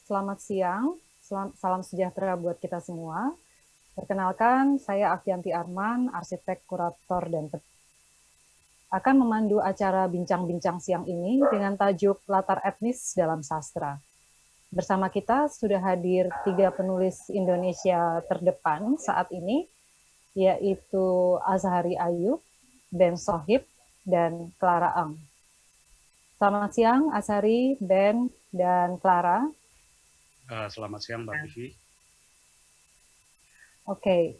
selamat siang, salam sejahtera buat kita semua. Perkenalkan, saya Afianti Arman, arsitek, kurator, dan akan memandu acara bincang-bincang siang ini dengan tajuk Latar Etnis dalam Sastra. Bersama kita sudah hadir 3 penulis Indonesia terdepan saat ini, yaitu Azhari Ayyub, Ben Sohib, dan Clara Ang. Selamat siang, Azhari, Ben, dan Clara. Selamat siang, Mbak Vivi. Oke,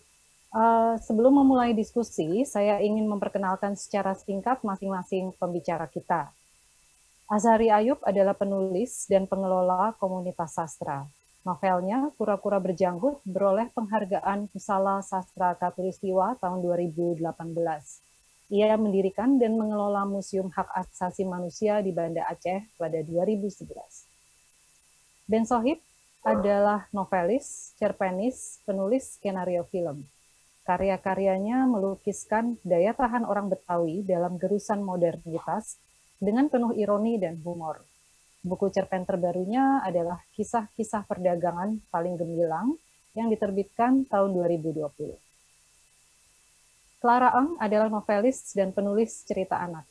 sebelum memulai diskusi, saya ingin memperkenalkan secara singkat masing-masing pembicara kita. Azhari Ayyub adalah penulis dan pengelola komunitas sastra. Novelnya, Kura-Kura Berjanggut, beroleh penghargaan Pusala Sastra Khatulistiwa tahun 2018. Ia mendirikan dan mengelola Museum Hak Asasi Manusia di Banda Aceh pada 2011. Ben Sohib adalah novelis, cerpenis, penulis skenario film. Karya-karyanya melukiskan daya tahan orang Betawi dalam gerusan modernitas dengan penuh ironi dan humor. Buku cerpen terbarunya adalah Kisah-Kisah Perdagangan Paling Gemilang yang diterbitkan tahun 2020. Clara Ang adalah novelis dan penulis cerita anak.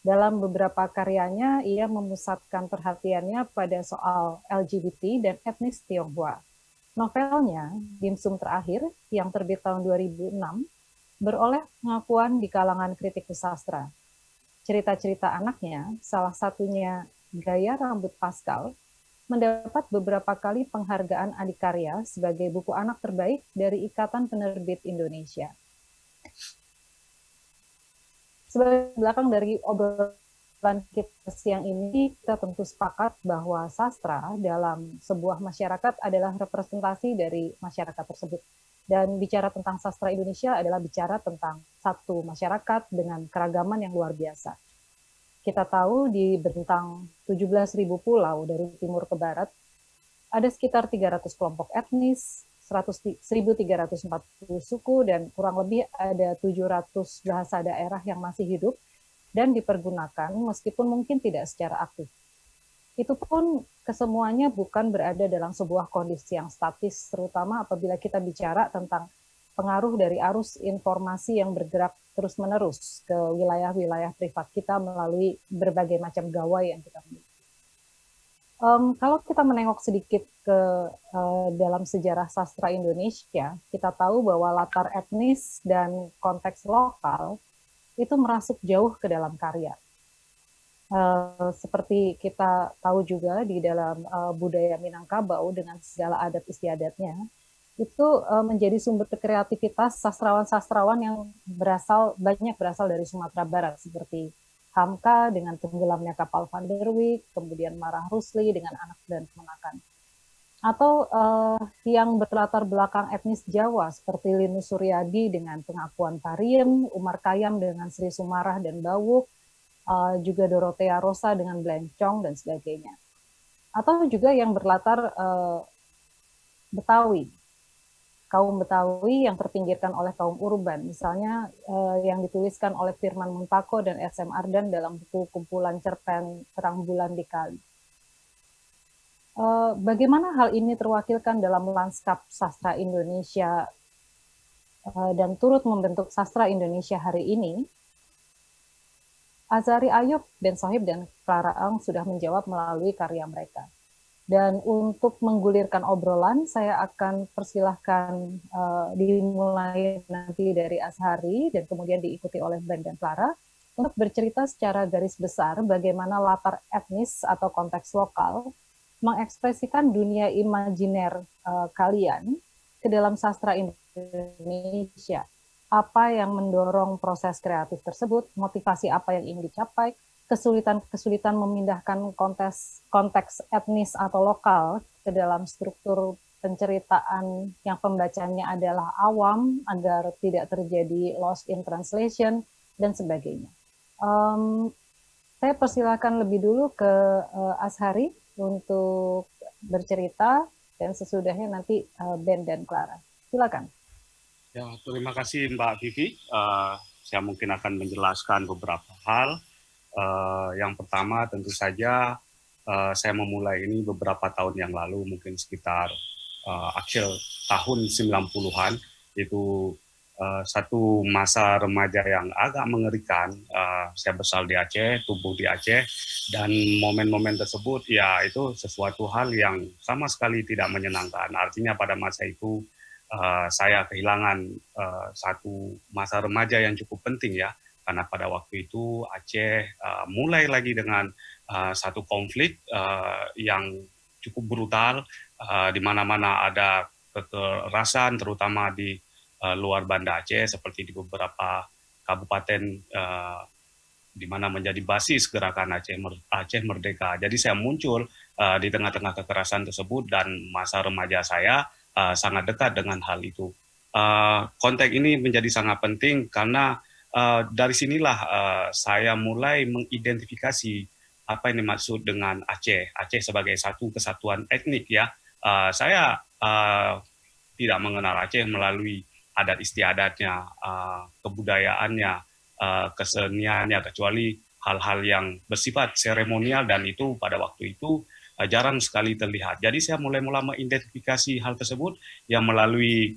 Dalam beberapa karyanya, ia memusatkan perhatiannya pada soal LGBT dan etnis Tionghoa. Novelnya, Dimsum Terakhir, yang terbit tahun 2006, beroleh pengakuan di kalangan kritikus sastra. Cerita-cerita anaknya, salah satunya Gaya Rambut Pascal, mendapat beberapa kali penghargaan adikarya sebagai buku anak terbaik dari Ikatan Penerbit Indonesia. Sebagai belakang dari obrolan kita siang ini, kita tentu sepakat bahwa sastra dalam sebuah masyarakat adalah representasi dari masyarakat tersebut. Dan bicara tentang sastra Indonesia adalah bicara tentang satu masyarakat dengan keragaman yang luar biasa. Kita tahu di bentang 17.000 pulau dari timur ke barat, ada sekitar 300 kelompok etnis, 1.340 suku, dan kurang lebih ada 700 bahasa daerah yang masih hidup dan dipergunakan meskipun mungkin tidak secara aktif. Itu pun kesemuanya bukan berada dalam sebuah kondisi yang statis, terutama apabila kita bicara tentang pengaruh dari arus informasi yang bergerak terus-menerus ke wilayah-wilayah privat kita melalui berbagai macam gawai yang kita miliki. Kalau kita menengok sedikit ke dalam sejarah sastra Indonesia, kita tahu bahwa latar etnis dan konteks lokal itu merasuk jauh ke dalam karya. Seperti kita tahu juga di dalam budaya Minangkabau dengan segala adat istiadatnya, itu menjadi sumber kreativitas sastrawan-sastrawan yang banyak berasal dari Sumatera Barat, seperti Hamka dengan tenggelamnya kapal Van der Wijk, kemudian Marah Rusli dengan Anak dan Kemenakan. Atau yang berlatar belakang etnis Jawa seperti Linus Suryadi dengan Pengakuan Pariem, Umar Khayyam dengan Sri Sumarah dan Bawuk, juga Dorothea Rosa dengan Blencong dan sebagainya. Atau juga yang berlatar Betawi, kaum Betawi yang terpinggirkan oleh kaum urban, misalnya yang dituliskan oleh Firman Muntako dan S.M. Ardan dalam buku kumpulan cerpen Terang Bulan di Kali. Bagaimana hal ini terwakilkan dalam lanskap sastra Indonesia dan turut membentuk sastra Indonesia hari ini? Azhari Ayyub, Ben Sohib, dan Clara Ang sudah menjawab melalui karya mereka. Dan untuk menggulirkan obrolan, saya akan persilahkan dimulai nanti dari Azhari dan kemudian diikuti oleh Ben dan Clara untuk bercerita secara garis besar bagaimana latar etnis atau konteks lokal mengekspresikan dunia imajiner kalian ke dalam sastra Indonesia. Apa yang mendorong proses kreatif tersebut, motivasi apa yang ingin dicapai, kesulitan memindahkan konteks etnis atau lokal ke dalam struktur penceritaan yang pembacanya adalah awam agar tidak terjadi lost in translation dan sebagainya. Saya persilakan lebih dulu ke Azhari untuk bercerita dan sesudahnya nanti Ben dan Clara. Silakan. Ya, terima kasih Mbak Vivi. Saya mungkin akan menjelaskan beberapa hal. Yang pertama tentu saja saya memulai ini beberapa tahun yang lalu, mungkin sekitar akhir tahun 90-an. Itu satu masa remaja yang agak mengerikan. Saya besar di Aceh, tumbuh di Aceh, dan momen-momen tersebut ya itu sesuatu hal yang sama sekali tidak menyenangkan. Artinya pada masa itu saya kehilangan satu masa remaja yang cukup penting ya, karena pada waktu itu Aceh mulai lagi dengan satu konflik yang cukup brutal, di mana-mana ada kekerasan, terutama di luar Banda Aceh, seperti di beberapa kabupaten di mana menjadi basis gerakan Aceh Merdeka. Jadi saya muncul di tengah-tengah kekerasan tersebut, dan masa remaja saya sangat dekat dengan hal itu. Konteks ini menjadi sangat penting karena dari sinilah saya mulai mengidentifikasi apa yang dimaksud dengan Aceh. Aceh sebagai satu kesatuan etnik ya. Saya tidak mengenal Aceh melalui adat istiadatnya, kebudayaannya, keseniannya, kecuali hal-hal yang bersifat seremonial, dan itu pada waktu itu jarang sekali terlihat. Jadi saya mulai mengidentifikasi hal tersebut yang melalui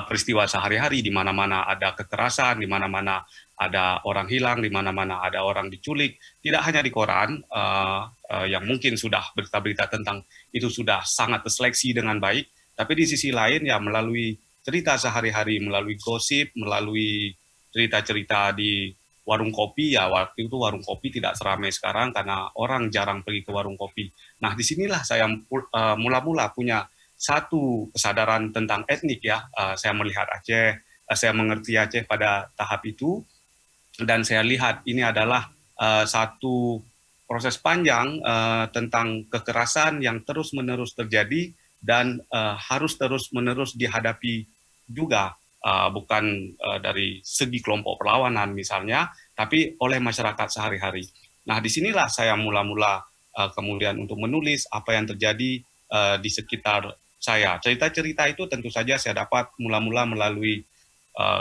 peristiwa sehari-hari, di mana-mana ada kekerasan, di mana-mana ada orang hilang, di mana-mana ada orang diculik. Tidak hanya di koran, yang mungkin sudah berita-berita tentang itu sudah sangat terseleksi dengan baik, tapi di sisi lain ya melalui cerita sehari-hari, melalui gosip, melalui cerita-cerita di warung kopi, ya waktu itu warung kopi tidak seramai sekarang karena orang jarang pergi ke warung kopi. Nah, disinilah saya mula-mula punya satu kesadaran tentang etnik ya. Saya melihat Aceh, saya mengerti Aceh pada tahap itu, dan saya lihat ini adalah satu proses panjang tentang kekerasan yang terus-menerus terjadi, dan harus terus-menerus dihadapi juga, bukan dari segi kelompok perlawanan misalnya, tapi oleh masyarakat sehari-hari. Nah, disinilah saya mula-mula kemudian untuk menulis apa yang terjadi di sekitar saya. Cerita-cerita itu tentu saja saya dapat mula-mula melalui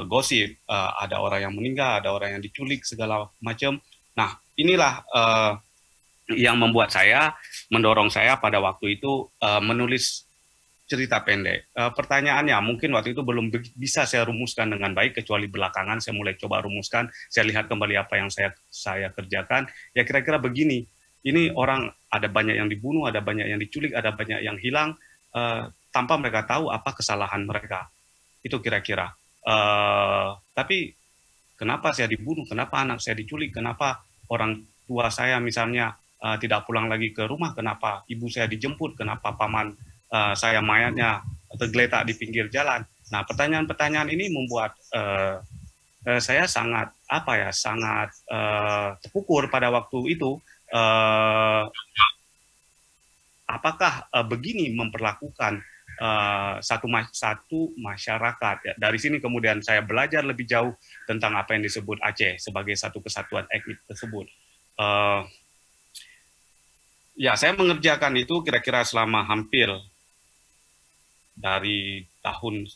gosip, ada orang yang meninggal, ada orang yang diculik, segala macam. Nah, inilah yang membuat saya, mendorong saya pada waktu itu menulis cerita pendek. Pertanyaannya mungkin waktu itu belum bisa saya rumuskan dengan baik, kecuali belakangan saya mulai coba rumuskan, saya lihat kembali apa yang saya kerjakan. Ya kira-kira begini, ini orang ada banyak yang dibunuh, ada banyak yang diculik, ada banyak yang hilang, tanpa mereka tahu apa kesalahan mereka. Itu kira-kira. Tapi kenapa saya dibunuh, kenapa anak saya diculik, kenapa orang tua saya misalnya tidak pulang lagi ke rumah, kenapa ibu saya dijemput, kenapa paman saya mayatnya tergeletak di pinggir jalan. Nah, pertanyaan-pertanyaan ini membuat saya sangat sangat terpukul pada waktu itu. Apakah begini memperlakukan satu masyarakat? Ya, dari sini kemudian saya belajar lebih jauh tentang apa yang disebut Aceh sebagai satu kesatuan etnik tersebut. Ya, saya mengerjakan itu kira-kira selama hampir dari tahun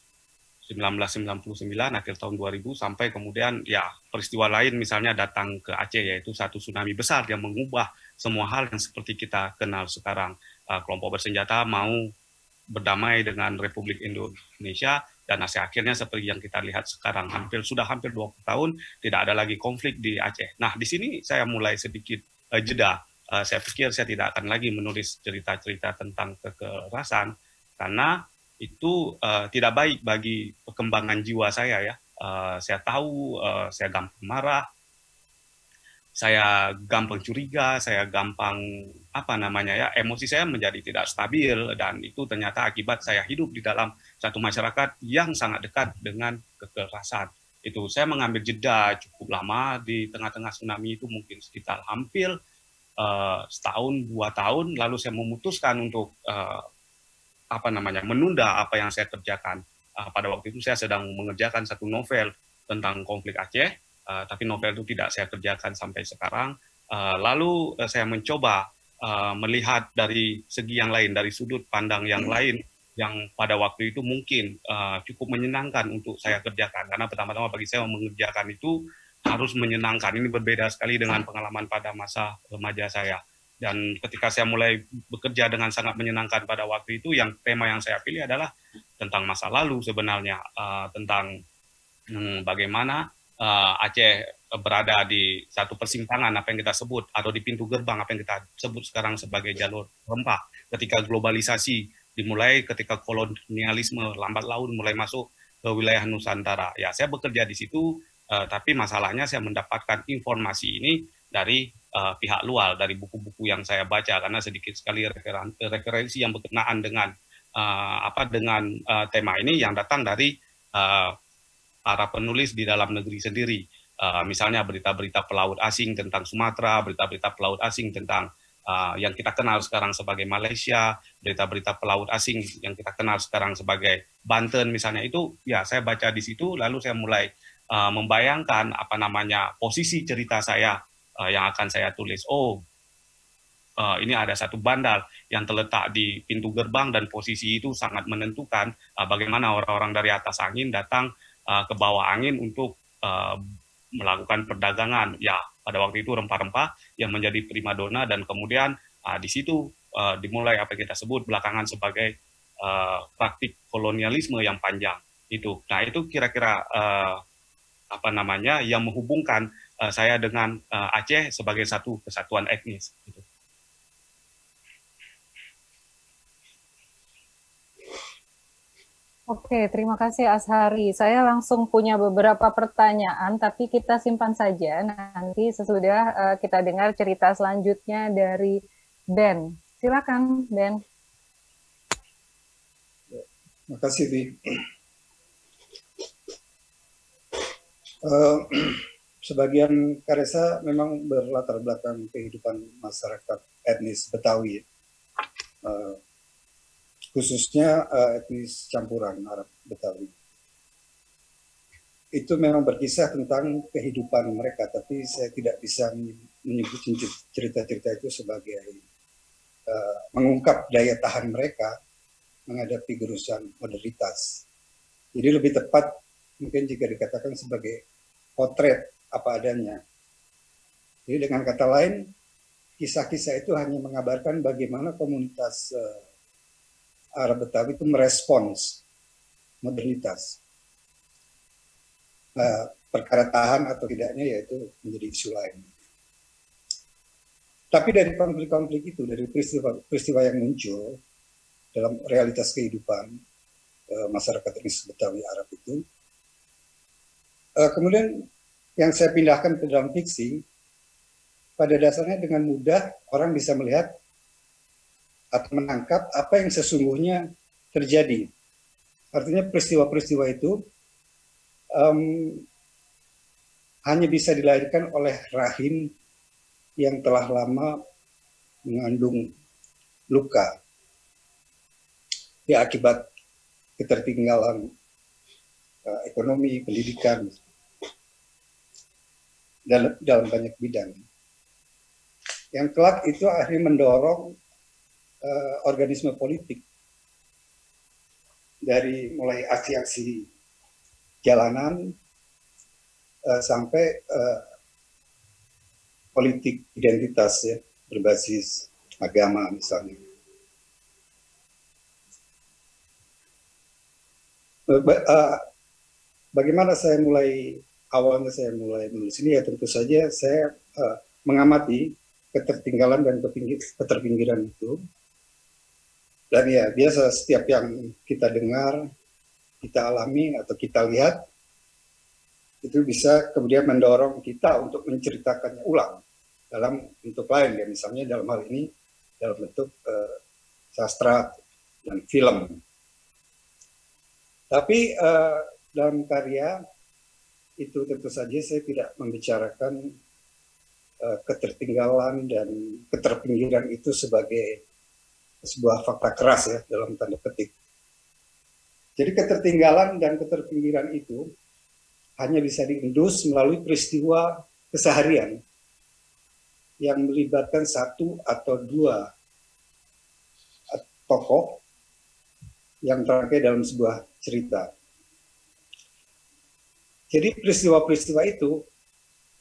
1999, akhir tahun 2000, sampai kemudian ya peristiwa lain misalnya datang ke Aceh, yaitu satu tsunami besar yang mengubah semua hal yang seperti kita kenal sekarang. Kelompok bersenjata mau berdamai dengan Republik Indonesia, dan hasil akhirnya seperti yang kita lihat sekarang, sudah hampir 20 tahun tidak ada lagi konflik di Aceh. Nah, di sini saya mulai sedikit jeda. Saya pikir saya tidak akan lagi menulis cerita-cerita tentang kekerasan, karena itu tidak baik bagi perkembangan jiwa saya ya. Saya tahu saya gampang marah, saya gampang curiga, saya gampang emosi saya menjadi tidak stabil, dan itu ternyata akibat saya hidup di dalam satu masyarakat yang sangat dekat dengan kekerasan. Itu saya mengambil jeda cukup lama di tengah-tengah tsunami itu, mungkin sekitar hampir setahun 2 tahun, lalu saya memutuskan untuk menunda apa yang saya kerjakan. Pada waktu itu saya sedang mengerjakan satu novel tentang konflik Aceh, tapi novel itu tidak saya kerjakan sampai sekarang. Lalu saya mencoba melihat dari segi yang lain, dari sudut pandang yang lain, yang pada waktu itu mungkin cukup menyenangkan untuk saya kerjakan. Karena pertama-tama bagi saya mengerjakan itu harus menyenangkan. Ini berbeda sekali dengan pengalaman pada masa remaja saya. Dan ketika saya mulai bekerja dengan sangat menyenangkan pada waktu itu, yang tema yang saya pilih adalah tentang masa lalu sebenarnya, tentang bagaimana Aceh berada di satu persimpangan apa yang kita sebut, atau di pintu gerbang apa yang kita sebut sekarang sebagai jalur rempah. Ketika globalisasi dimulai, ketika kolonialisme lambat laun mulai masuk ke wilayah Nusantara. Ya, saya bekerja di situ, tapi masalahnya saya mendapatkan informasi ini dari pihak luar, dari buku-buku yang saya baca, karena sedikit sekali referensi yang berkenaan dengan tema ini yang datang dari para penulis di dalam negeri sendiri. Misalnya berita-berita pelaut asing tentang Sumatera, berita-berita pelaut asing tentang yang kita kenal sekarang sebagai Malaysia, berita-berita pelaut asing yang kita kenal sekarang sebagai Banten misalnya, itu ya saya baca di situ, lalu saya mulai membayangkan posisi cerita saya yang akan saya tulis. Ini ada satu bandar yang terletak di pintu gerbang, dan posisi itu sangat menentukan bagaimana orang-orang dari atas angin datang ke bawah angin untuk melakukan perdagangan. Ya, pada waktu itu rempah-rempah yang menjadi primadona, dan kemudian di situ dimulai apa yang kita sebut belakangan sebagai praktik kolonialisme yang panjang itu. Nah, itu kira-kira yang menghubungkan saya dengan Aceh sebagai satu kesatuan etnis. Gitu. Oke, terima kasih Ashari. Saya langsung punya beberapa pertanyaan, tapi kita simpan saja. Nanti sesudah kita dengar cerita selanjutnya dari Ben. Silakan, Ben. Terima kasih, Vi. Sebagian karya memang berlatar belakang kehidupan masyarakat etnis Betawi, khususnya etnis campuran Arab Betawi. Itu memang berkisah tentang kehidupan mereka, tapi saya tidak bisa menyebut cerita-cerita itu sebagai mengungkap daya tahan mereka menghadapi gerusan modernitas. Jadi lebih tepat mungkin jika dikatakan sebagai potret apa adanya. Jadi dengan kata lain, kisah-kisah itu hanya mengabarkan bagaimana komunitas Arab Betawi itu merespons modernitas. Perkara tahan atau tidaknya yaitu menjadi isu lain. Tapi dari konflik-konflik itu, dari peristiwa yang muncul dalam realitas kehidupan masyarakat etnis Betawi Arab itu, kemudian yang saya pindahkan ke dalam fiksi, pada dasarnya dengan mudah orang bisa melihat atau menangkap apa yang sesungguhnya terjadi. Artinya peristiwa-peristiwa itu hanya bisa dilahirkan oleh rahim yang telah lama mengandung luka ya akibat ketertinggalan ekonomi, pendidikan, dalam banyak bidang. Yang kelak itu akhirnya mendorong organisme politik dari mulai aksi-aksi jalanan sampai politik identitas ya, berbasis agama misalnya. Bagaimana awalnya saya mulai menulis ini, ya tentu saja saya mengamati ketertinggalan dan keterpinggiran itu. Dan ya biasa setiap yang kita dengar, kita alami atau kita lihat, itu bisa kemudian mendorong kita untuk menceritakannya ulang dalam bentuk lain ya, misalnya dalam hal ini dalam bentuk sastra dan film. Tapi dalam karya itu tentu saja saya tidak membicarakan ketertinggalan dan keterpinggiran itu sebagai sebuah fakta keras ya dalam tanda petik. Jadi ketertinggalan dan keterpinggiran itu hanya bisa diendus melalui peristiwa keseharian yang melibatkan satu atau dua tokoh yang terangkai dalam sebuah cerita. Jadi peristiwa-peristiwa itu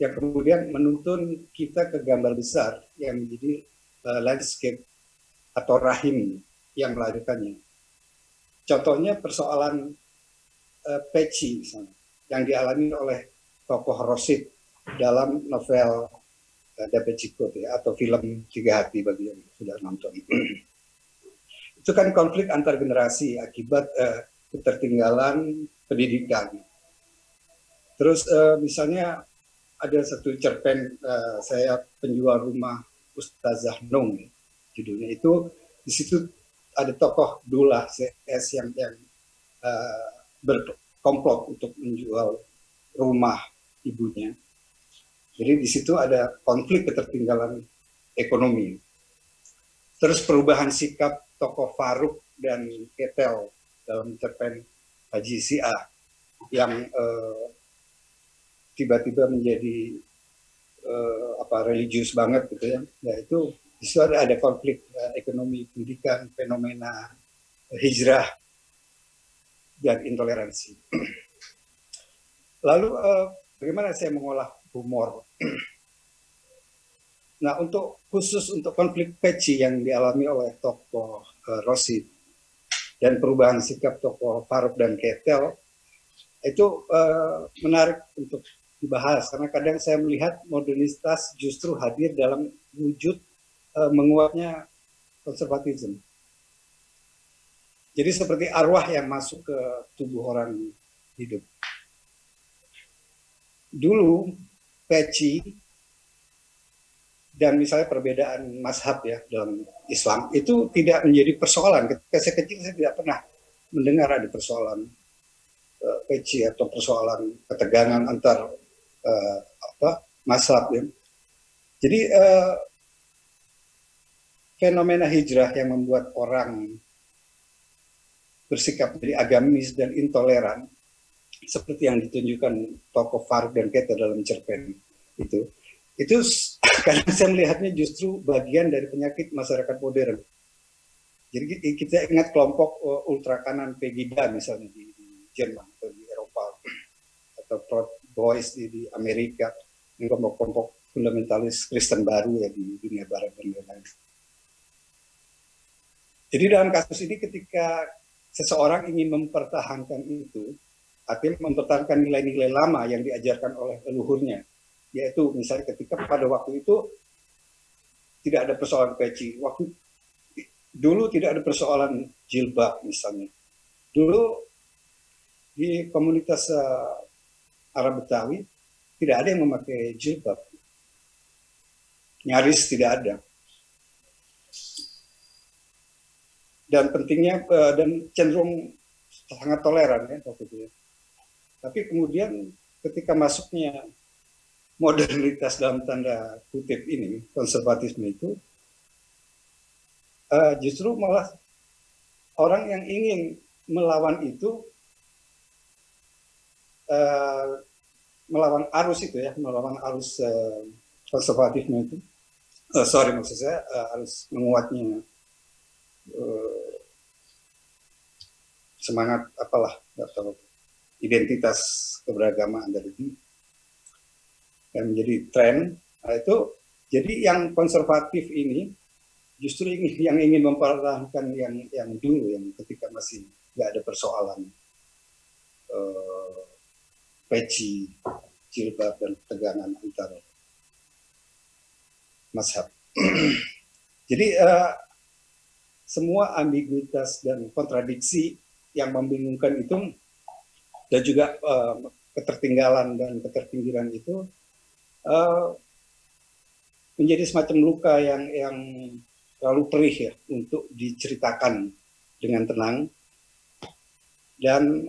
yang kemudian menuntun kita ke gambar besar yang menjadi landscape atau rahim yang melahirkannya. Contohnya persoalan peci misalnya, yang dialami oleh tokoh Rosid dalam novel Da Vinci Code ya, atau film Tiga Hati bagi yang sudah nonton. Itu kan konflik antar generasi akibat ketertinggalan pendidikan. Terus misalnya ada satu cerpen saya Penjual Rumah Ustazah Nung, judulnya itu, di situ ada tokoh Dullah CS yang berkomplot untuk menjual rumah ibunya. Jadi di situ ada konflik ketertinggalan ekonomi. Terus perubahan sikap tokoh Faruk dan Ketel dalam cerpen Haji Sia yang tiba-tiba menjadi religius banget gitu ya. Ya itu di situ ada konflik ekonomi, pendidikan, fenomena hijrah dan intoleransi. Lalu bagaimana saya mengolah humor? Nah, khusus untuk konflik peci yang dialami oleh tokoh Rosid dan perubahan sikap tokoh Faruk dan Ketel, itu menarik untuk dibahas karena kadang saya melihat modernitas justru hadir dalam wujud menguatnya konservatisme. Jadi seperti arwah yang masuk ke tubuh orang hidup. Dulu peci dan misalnya perbedaan mazhab ya dalam Islam itu tidak menjadi persoalan. Ketika saya kecil saya tidak pernah mendengar ada persoalan peci atau persoalan ketegangan antar mazhab ya. Jadi fenomena hijrah yang membuat orang bersikap jadi agamis dan intoleran seperti yang ditunjukkan tokoh Faruk dan Ketel dalam cerpen itu karena saya melihatnya justru bagian dari penyakit masyarakat modern. Jadi kita ingat kelompok ultra kanan Pegida misalnya di Jerman atau di Eropa, atau Proud Boys di Amerika, kelompok-kelompok fundamentalis Kristen baru ya di dunia barat dan lain-lain. Jadi dalam kasus ini ketika seseorang ingin mempertahankan itu, artinya mempertahankan nilai-nilai lama yang diajarkan oleh leluhurnya, yaitu misalnya ketika pada waktu itu tidak ada persoalan peci, dulu tidak ada persoalan jilbab misalnya. Dulu di komunitas Arab Betawi tidak ada yang memakai jilbab, nyaris tidak ada. Dan pentingnya dan cenderung sangat toleran ya waktu itu. Tapi kemudian ketika masuknya modernitas dalam tanda kutip ini, konservatisme itu, justru malah orang yang ingin melawan itu, melawan arus itu ya, melawan arus konservatisme itu, maksud saya arus menguatnya semangat atau identitas keberagamaan dari itu yang menjadi tren. Nah, itu jadi yang konservatif ini justru yang ingin mempertahankan yang dulu, yang ketika masih nggak ada persoalan peci, jilbab dan tegangan antar mazhab. Jadi semua ambiguitas dan kontradiksi yang membingungkan itu dan juga ketertinggalan dan keterpinggiran itu menjadi semacam luka yang terlalu perih ya untuk diceritakan dengan tenang dan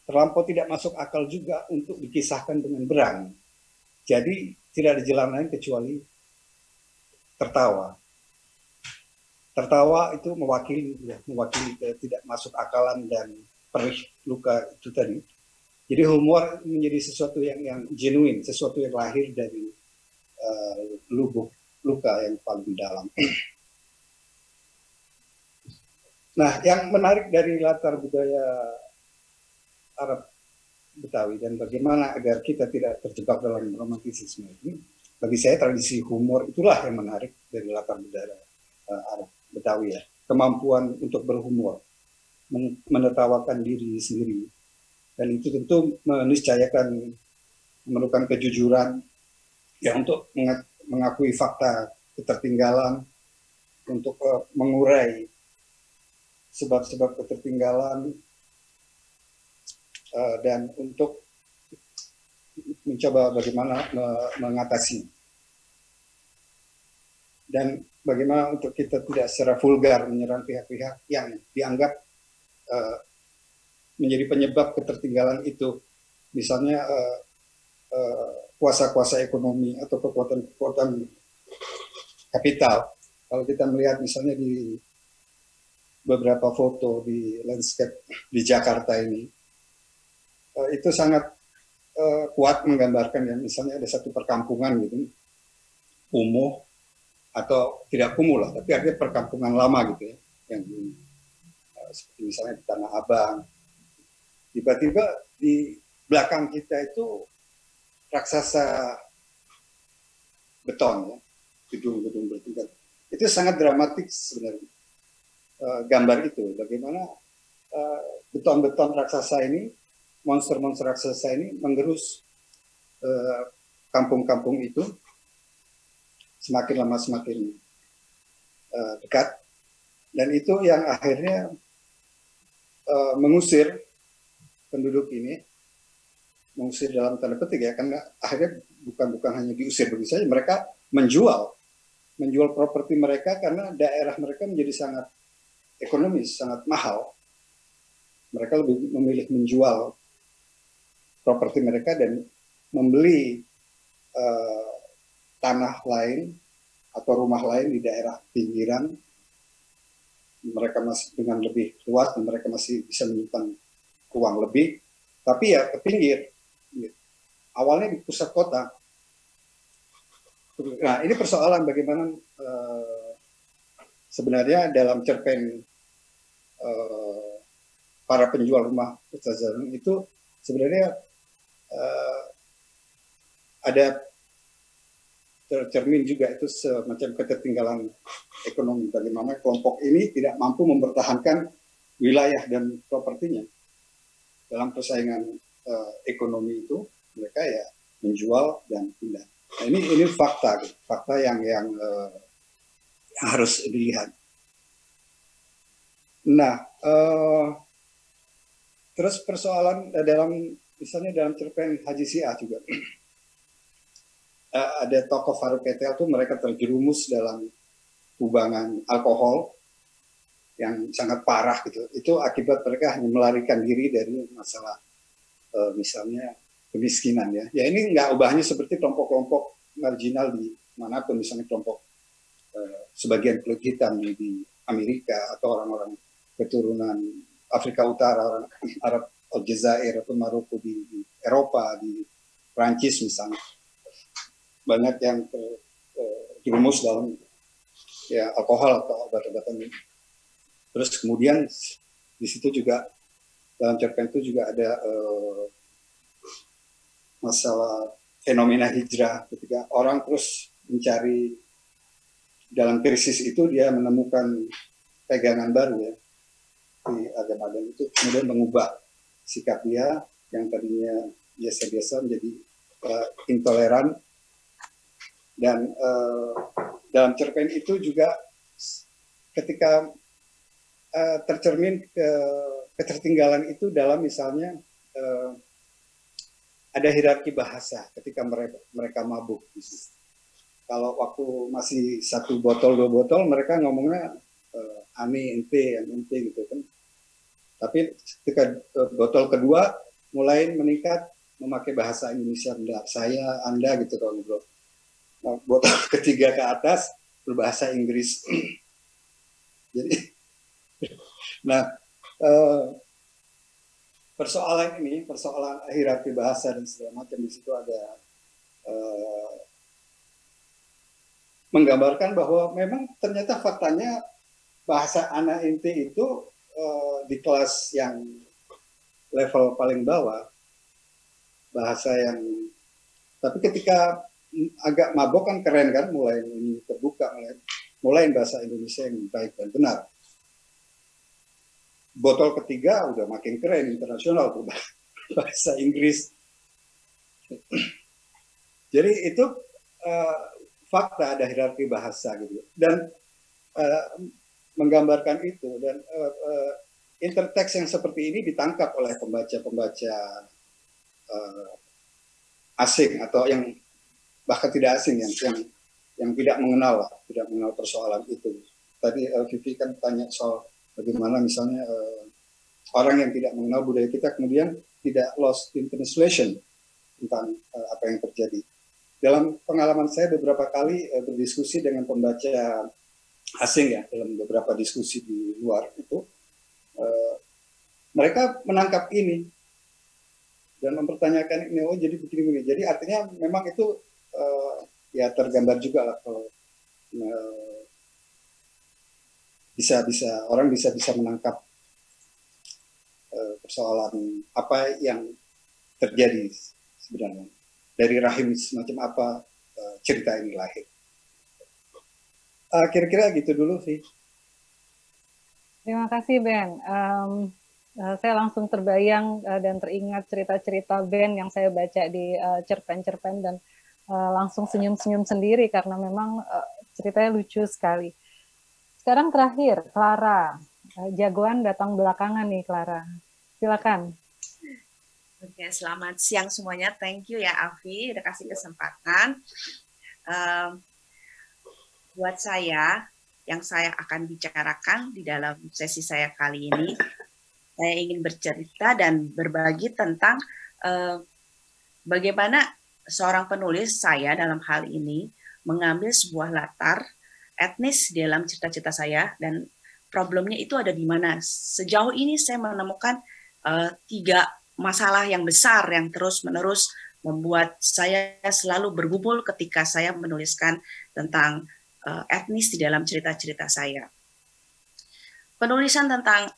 terlampau tidak masuk akal juga untuk dikisahkan dengan berang. Jadi tidak ada jalan lain kecuali tertawa. Tertawa itu mewakili tidak masuk akalan dan perih luka itu tadi. Jadi humor menjadi sesuatu yang genuine, sesuatu yang lahir dari lubuk luka yang paling dalam. Nah, yang menarik dari latar budaya Arab Betawi dan bagaimana agar kita tidak terjebak dalam romantisisme ini bagi saya tradisi humor itulah yang menarik dari latar budaya Arab Betawi ya. Kemampuan untuk berhumor, menertawakan diri sendiri, dan itu tentu meniscayakan memerlukan kejujuran ya untuk mengakui fakta ketertinggalan, untuk mengurai sebab-sebab ketertinggalan, dan untuk mencoba bagaimana mengatasi, dan bagaimana untuk kita tidak secara vulgar menyerang pihak-pihak yang dianggap menjadi penyebab ketertinggalan itu, misalnya kuasa-kuasa ekonomi atau kekuatan-kekuatan kapital. Kalau kita melihat misalnya di beberapa foto di landscape di Jakarta ini, itu sangat kuat menggambarkan ya, misalnya ada satu perkampungan gitu, kumuh atau tidak kumuh lah, tapi artinya perkampungan lama gitu ya, yang seperti misalnya di Tanah Abang. Tiba-tiba di belakang kita itu raksasa beton ya, gedung-gedung bertingkat. Itu sangat dramatik sebenarnya, gambar itu, bagaimana beton-beton raksasa ini, monster-monster raksasa ini menggerus kampung-kampung itu semakin lama semakin dekat, dan itu yang akhirnya mengusir penduduk ini, mengusir dalam tanda petik ya, karena akhirnya bukan hanya diusir begitu saja, mereka menjual properti mereka karena daerah mereka menjadi sangat ekonomis, sangat mahal. Mereka lebih memilih menjual properti mereka dan membeli tanah lain atau rumah lain di daerah pinggiran. Mereka masih dengan lebih luas dan mereka masih bisa menyimpan uang lebih, tapi ya ke pinggir. Awalnya di pusat kota. Nah, ini persoalan bagaimana sebenarnya dalam cerpen para penjual rumah Ustaz itu sebenarnya ada tercermin juga itu semacam ketertinggalan ekonomi, bagaimana kelompok ini tidak mampu mempertahankan wilayah dan propertinya dalam persaingan ekonomi itu, mereka ya menjual dan pindah. Nah, ini fakta yang harus dilihat. Nah, terus persoalan misalnya dalam cerpen Haji Siah juga ada tokoh Faruk Ketel tuh, mereka terjerumus dalam kubangan alkohol yang sangat parah gitu. Itu akibat mereka hanya melarikan diri dari masalah misalnya kemiskinan ya. Ya ini nggak ubahnya seperti kelompok-kelompok marginal di manapun, misalnya kelompok sebagian kulit hitam di Amerika atau orang-orang keturunan Afrika Utara, orang Arab Aljazair atau Maroko di Eropa, di Prancis misalnya. Banyak yang terjerumus dalam ya alkohol atau obat-obatan ini. Terus kemudian di situ juga dalam cerpen itu juga ada masalah fenomena hijrah, ketika orang terus mencari dalam krisis itu, dia menemukan pegangan baru ya di agama, dan itu kemudian mengubah sikap dia yang tadinya biasa-biasa menjadi intoleran. Dan dalam cerpen itu juga ketika tercermin ketertinggalan itu dalam misalnya ada hierarki bahasa ketika mereka mabuk. Kalau waktu masih 1 botol 2 botol mereka ngomongnya ane ente gitu kan. Tapi ketika botol kedua mulai meningkat memakai bahasa Indonesia, saya, Anda gitu kalau ngobrol. Nah, botol ketiga ke atas berbahasa Inggris. Jadi, nah persoalan ini, persoalan hierarki bahasa dan segala macam, di situ ada menggambarkan bahwa memang ternyata faktanya bahasa anak ente itu di kelas yang level paling bawah, bahasa yang, tapi ketika agak mabok kan keren kan, mulai ini terbuka, mulai bahasa Indonesia yang baik dan benar. Botol ketiga udah makin keren, internasional tuh, bahasa Inggris. Jadi itu fakta, ada hierarki bahasa gitu, dan menggambarkan itu, dan interteks yang seperti ini ditangkap oleh pembaca-pembaca asing atau yang bahkan tidak asing, yang tidak mengenal persoalan itu. Tadi Vivi kan tanya soal bagaimana misalnya orang yang tidak mengenal budaya kita kemudian tidak lost in translation tentang apa yang terjadi. Dalam pengalaman saya beberapa kali berdiskusi dengan pembaca asing ya, dalam beberapa diskusi di luar itu, mereka menangkap ini dan mempertanyakan ini, oh jadi begini-begini. Jadi artinya memang itu ya tergambar juga lah kalau orang bisa menangkap persoalan apa yang terjadi sebenarnya, dari rahim semacam apa cerita ini lahir. Kira-kira gitu dulu sih. Terima kasih Ben. Saya langsung terbayang dan teringat cerita-cerita Ben yang saya baca di cerpen-cerpen, dan langsung senyum-senyum sendiri karena memang ceritanya lucu sekali. Sekarang terakhir, Clara. Jagoan datang belakangan nih, Clara. Silakan. Oke, selamat siang semuanya. Thank you ya Afi, udah kasih kesempatan. Buat saya, yang saya akan bicarakan di dalam sesi saya kali ini, saya ingin bercerita dan berbagi tentang bagaimana seorang penulis, saya dalam hal ini, mengambil sebuah latar etnis dalam cita-cita saya, dan problemnya itu ada di mana. Sejauh ini saya menemukan 3 masalah yang besar yang terus-menerus membuat saya selalu bergumul ketika saya menuliskan tentang etnis di dalam cerita-cerita saya. Penulisan tentang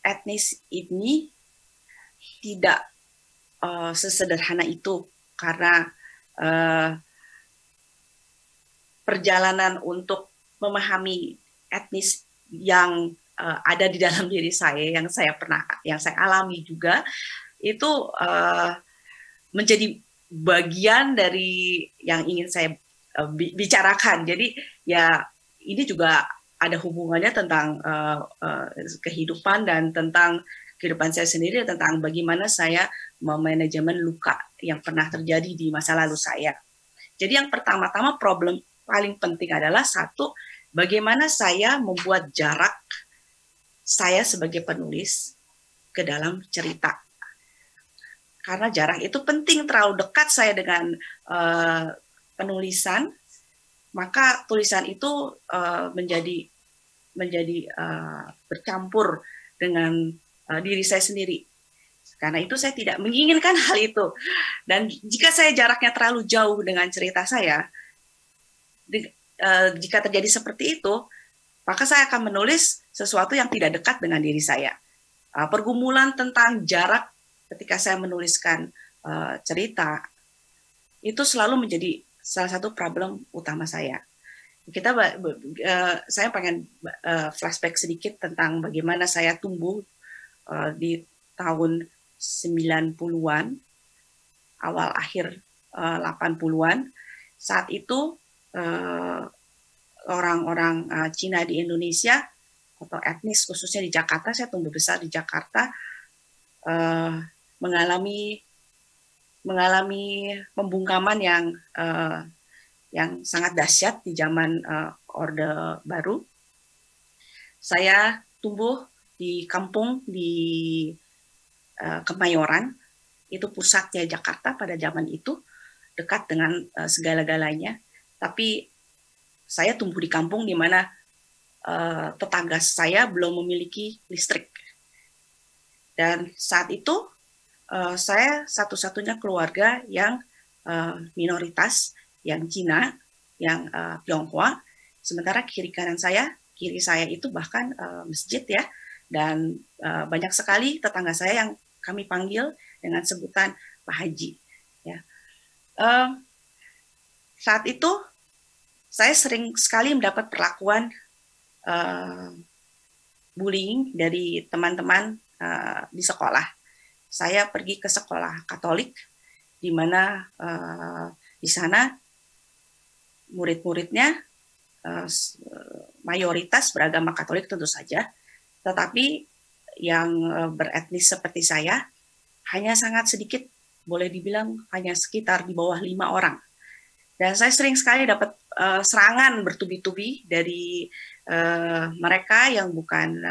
etnis ini tidak sesederhana itu, karena perjalanan untuk memahami etnis yang ada di dalam diri saya, yang saya alami juga, itu menjadi bagian dari yang ingin saya bicarakan. Jadi ya ini juga ada hubungannya tentang kehidupan dan tentang kehidupan saya sendiri, tentang bagaimana saya memanajemen luka yang pernah terjadi di masa lalu saya. Jadi yang pertama-tama problem paling penting adalah satu, bagaimana saya membuat jarak saya sebagai penulis ke dalam cerita. Karena jarak itu penting, terlalu dekat saya dengan penulisan, maka tulisan itu menjadi bercampur dengan diri saya sendiri. Karena itu saya tidak menginginkan hal itu. Dan jika saya jaraknya terlalu jauh dengan cerita saya, jika terjadi seperti itu, maka saya akan menulis sesuatu yang tidak dekat dengan diri saya. Pergumulan tentang jarak ketika saya menuliskan cerita, itu selalu menjadi salah satu problem utama saya. Saya pengen flashback sedikit tentang bagaimana saya tumbuh di tahun 90-an, awal akhir 80-an. Saat itu orang-orang Cina di Indonesia atau etnis khususnya di Jakarta, saya tumbuh besar di Jakarta, mengalami pembungkaman yang sangat dahsyat di zaman Orde Baru. Saya tumbuh di kampung di Kemayoran, itu pusatnya Jakarta pada zaman itu, dekat dengan segala-galanya. Tapi saya tumbuh di kampung di mana tetangga saya belum memiliki listrik. Dan saat itu saya satu-satunya keluarga yang minoritas, yang Cina, yang Tionghoa. Sementara kiri saya itu bahkan masjid ya, dan banyak sekali tetangga saya yang kami panggil dengan sebutan Pak Haji. Ya. saat itu saya sering sekali mendapat perlakuan bullying dari teman-teman di sekolah. Saya pergi ke sekolah Katolik, di mana di sana murid-muridnya mayoritas beragama Katolik tentu saja, tetapi yang beretnis seperti saya hanya sangat sedikit, boleh dibilang hanya sekitar di bawah 5 orang. Dan saya sering sekali dapat serangan bertubi-tubi dari mereka yang bukan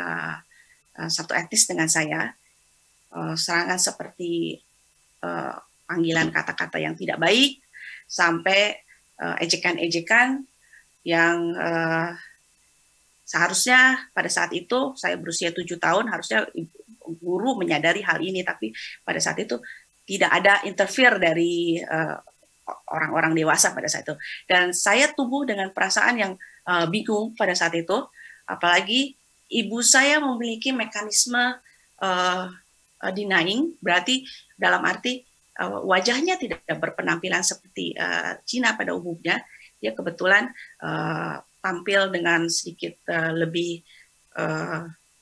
satu etnis dengan saya. Serangan seperti panggilan kata-kata yang tidak baik, sampai ejekan-ejekan yang seharusnya pada saat itu saya berusia 7 tahun, harusnya guru menyadari hal ini, tapi pada saat itu tidak ada interfere dari orang-orang dewasa pada saat itu. Dan saya tumbuh dengan perasaan yang bingung pada saat itu, apalagi ibu saya memiliki mekanisme denying, berarti dalam arti wajahnya tidak berpenampilan seperti Cina pada umumnya. Dia kebetulan tampil dengan sedikit lebih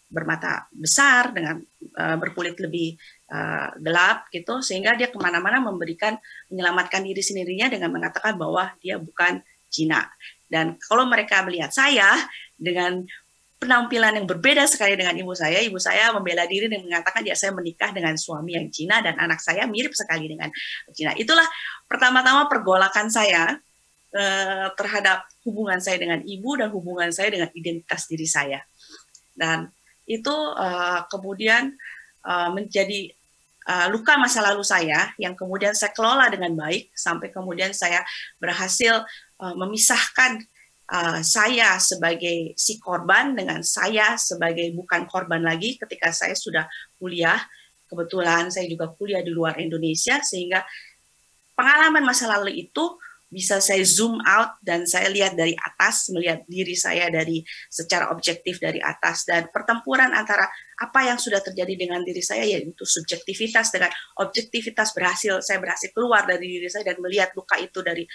bermata besar, dengan berkulit lebih gelap gitu, sehingga dia kemana-mana menyelamatkan diri sendirinya dengan mengatakan bahwa dia bukan Cina. Dan kalau mereka melihat saya dengan penampilan yang berbeda sekali dengan ibu saya membela diri dan mengatakan ya saya menikah dengan suami yang Cina dan anak saya mirip sekali dengan Cina. Itulah pertama-tama pergolakan saya terhadap hubungan saya dengan ibu dan hubungan saya dengan identitas diri saya. Dan itu kemudian menjadi luka masa lalu saya yang kemudian saya kelola dengan baik sampai kemudian saya berhasil memisahkan saya sebagai si korban dengan saya sebagai bukan korban lagi ketika saya sudah kuliah. Kebetulan saya juga kuliah di luar Indonesia, sehingga pengalaman masa lalu itu bisa saya zoom out dan saya lihat dari atas, melihat diri saya dari secara objektif dari atas, dan pertempuran antara apa yang sudah terjadi dengan diri saya, yaitu subjektivitas dengan objektivitas saya berhasil keluar dari diri saya dan melihat luka itu dari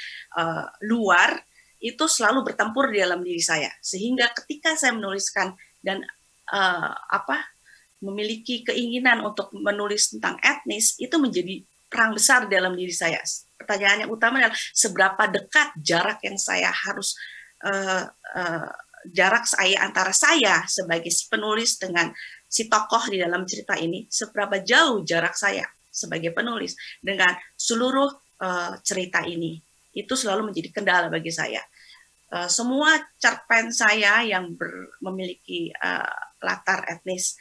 luar, itu selalu bertempur di dalam diri saya. Sehingga ketika saya menuliskan dan memiliki keinginan untuk menulis tentang etnis, itu menjadi perang besar dalam diri saya. Pertanyaan yang utama adalah seberapa dekat jarak yang saya harus jarak saya antara saya sebagai penulis dengan si tokoh di dalam cerita ini, seberapa jauh jarak saya sebagai penulis dengan seluruh cerita ini. Itu selalu menjadi kendala bagi saya. Semua cerpen saya yang memiliki latar etnis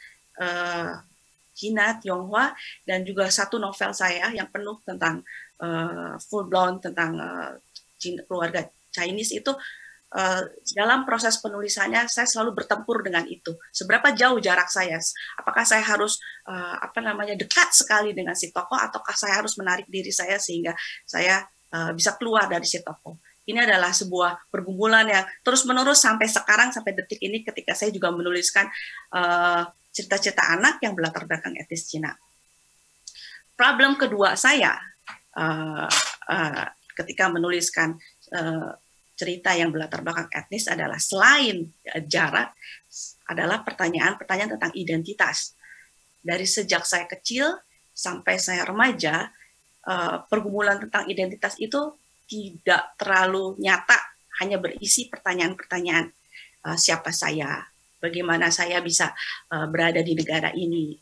Cina, Tionghoa, dan juga satu novel saya yang penuh tentang full blown tentang keluarga Chinese itu, dalam proses penulisannya saya selalu bertempur dengan itu. Seberapa jauh jarak saya? Apakah saya harus dekat sekali dengan si tokoh, ataukah saya harus menarik diri saya sehingga saya bisa keluar dari si tokoh? Ini adalah sebuah pergumulan yang terus-menerus sampai sekarang, sampai detik ini, ketika saya juga menuliskan cerita-cerita anak yang berlatar belakang etnis Cina. Problem kedua saya ketika menuliskan cerita yang berlatar belakang etnis adalah selain jarak, adalah pertanyaan-pertanyaan tentang identitas. Dari sejak saya kecil sampai saya remaja, pergumulan tentang identitas itu tidak terlalu nyata, hanya berisi pertanyaan-pertanyaan. Siapa saya? Bagaimana saya bisa berada di negara ini?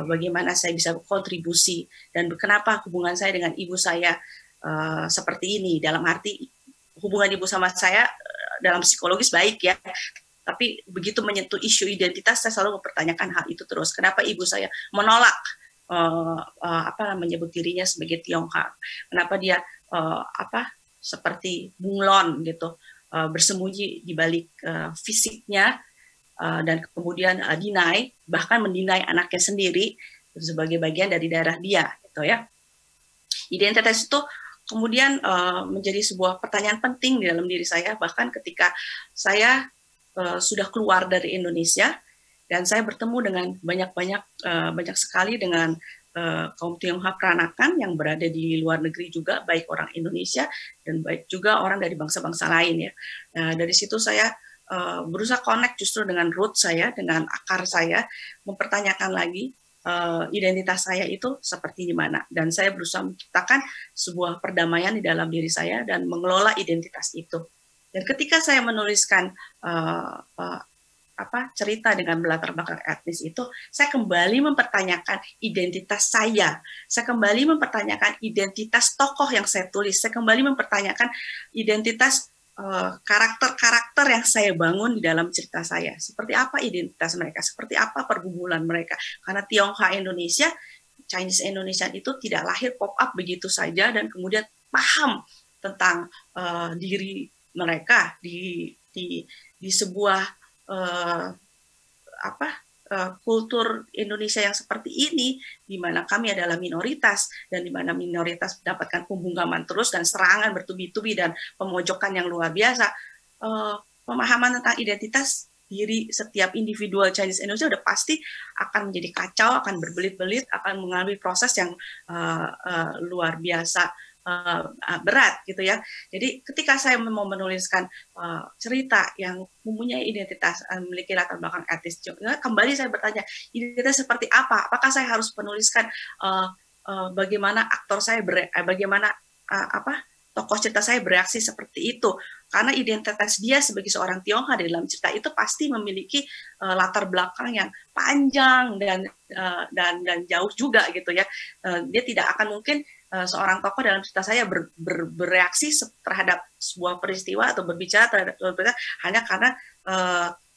Bagaimana saya bisa berkontribusi? Dan kenapa hubungan saya dengan ibu saya seperti ini? Dalam arti hubungan ibu sama saya dalam psikologis baik ya, tapi begitu menyentuh isu identitas saya selalu mempertanyakan hal itu terus. Kenapa ibu saya menolak menyebut dirinya sebagai Tionghoa? Kenapa dia seperti bunglon gitu, bersembunyi di balik fisiknya, dan kemudian bahkan mendinai anaknya sendiri sebagai bagian dari darah dia, gitu ya. Identitas itu kemudian menjadi sebuah pertanyaan penting di dalam diri saya, bahkan ketika saya sudah keluar dari Indonesia dan saya bertemu dengan banyak sekali dengan kaum Tionghoa Peranakan yang berada di luar negeri juga, baik orang Indonesia dan baik juga orang dari bangsa-bangsa lain ya. Dari situ saya berusaha connect justru dengan root saya, dengan akar saya, mempertanyakan lagi identitas saya itu seperti di mana, dan saya berusaha menciptakan sebuah perdamaian di dalam diri saya dan mengelola identitas itu. Dan ketika saya menuliskan cerita dengan latar belakang etnis itu, saya kembali mempertanyakan identitas saya kembali mempertanyakan identitas tokoh yang saya tulis, saya kembali mempertanyakan identitas karakter-karakter yang saya bangun di dalam cerita saya. Seperti apa identitas mereka, seperti apa pergumulan mereka. Karena Tionghoa Indonesia, Chinese Indonesian itu tidak lahir pop up begitu saja dan kemudian paham tentang diri mereka di sebuah kultur Indonesia yang seperti ini, di mana kami adalah minoritas dan di mana minoritas mendapatkan pembungkaman terus dan serangan bertubi-tubi dan pemojokkan yang luar biasa. Pemahaman tentang identitas diri setiap individual Chinese Indonesia udah pasti akan menjadi kacau, akan berbelit-belit, akan mengalami proses yang luar biasa berat gitu ya. Jadi ketika saya mau menuliskan cerita yang mempunyai identitas, memiliki latar belakang etnis, kembali saya bertanya, identitas seperti apa? Apakah saya harus menuliskan bagaimana aktor saya bagaimana tokoh cerita saya bereaksi seperti itu? Karena identitas dia sebagai seorang Tionghoa di dalam cerita itu pasti memiliki latar belakang yang panjang dan jauh juga gitu ya. Dia tidak akan mungkin seorang tokoh dalam cerita saya bereaksi terhadap sebuah peristiwa atau berbicara terhadap sebuah peristiwa hanya karena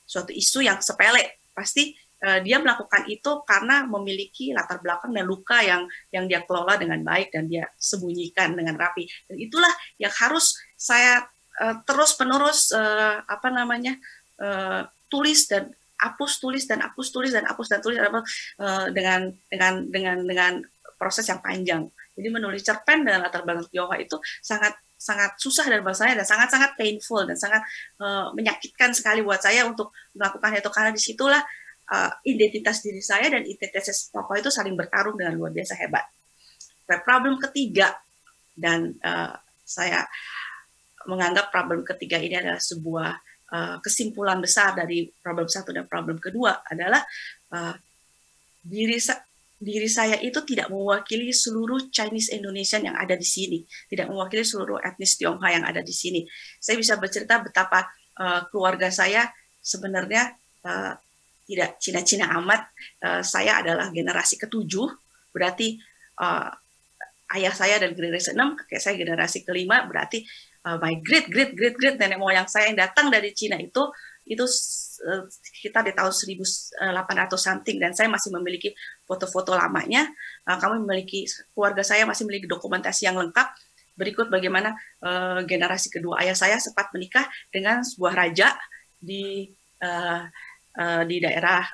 suatu isu yang sepele. Pasti dia melakukan itu karena memiliki latar belakang dan luka yang dia kelola dengan baik dan dia sembunyikan dengan rapi. Dan itulah yang harus saya terus-menerus tulis dan hapus, tulis dan hapus, tulis dan hapus dan tulis dengan proses yang panjang. Jadi menulis cerpen dengan latar belakang Tionghoa itu sangat susah dan buat saya dan sangat painful dan sangat menyakitkan sekali buat saya untuk melakukan itu, karena disitulah identitas diri saya dan identitas tokoh itu saling bertarung dengan luar biasa hebat. Problem ketiga, dan saya menganggap problem ketiga ini adalah sebuah kesimpulan besar dari problem satu dan problem kedua adalah diri saya itu tidak mewakili seluruh Chinese Indonesian yang ada di sini, tidak mewakili seluruh etnis Tionghoa yang ada di sini. Saya bisa bercerita betapa keluarga saya sebenarnya tidak Cina-Cina amat. Saya adalah generasi ke-7, berarti ayah saya dari generasi 6, kakek saya generasi ke-5, berarti my great nenek moyang saya yang datang dari Cina itu sekitar di tahun 1800 something, dan saya masih memiliki foto-foto lamanya. Keluarga saya masih memiliki dokumentasi yang lengkap. Berikut bagaimana generasi kedua ayah saya sempat menikah dengan sebuah raja di daerah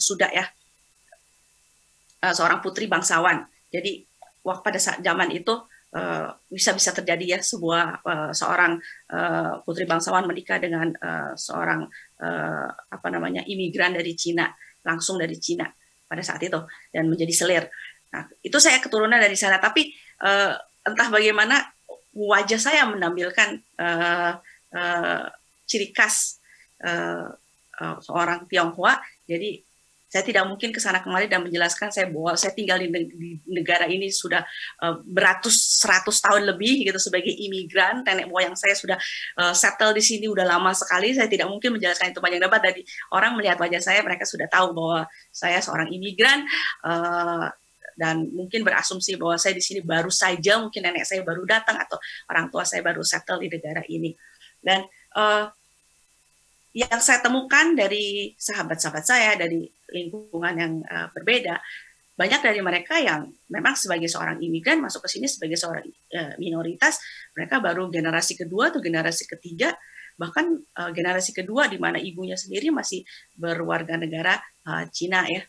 Sudak ya, seorang putri bangsawan. Jadi pada saat zaman itu bisa terjadi ya seorang putri bangsawan menikah dengan seorang imigran dari Cina, langsung dari Cina pada saat itu, dan menjadi selir. Nah, itu saya keturunan dari sana, tapi entah bagaimana wajah saya menampilkan ciri khas seorang Tionghoa. Jadi saya tidak mungkin ke sana kemari dan menjelaskan bahwa saya tinggal di negara ini sudah beratus tahun lebih gitu sebagai imigran. Nenek moyang saya sudah settle di sini udah lama sekali. Saya tidak mungkin menjelaskan itu panjang lebar. Dari orang melihat wajah saya, mereka sudah tahu bahwa saya seorang imigran dan mungkin berasumsi bahwa saya di sini baru saja, mungkin nenek saya baru datang atau orang tua saya baru settle di negara ini. Dan yang saya temukan dari sahabat-sahabat saya, dari lingkungan yang berbeda, banyak dari mereka yang memang sebagai seorang imigran masuk ke sini sebagai seorang minoritas, mereka baru generasi kedua atau generasi ketiga, bahkan generasi kedua di mana ibunya sendiri masih berwarga negara Cina ya.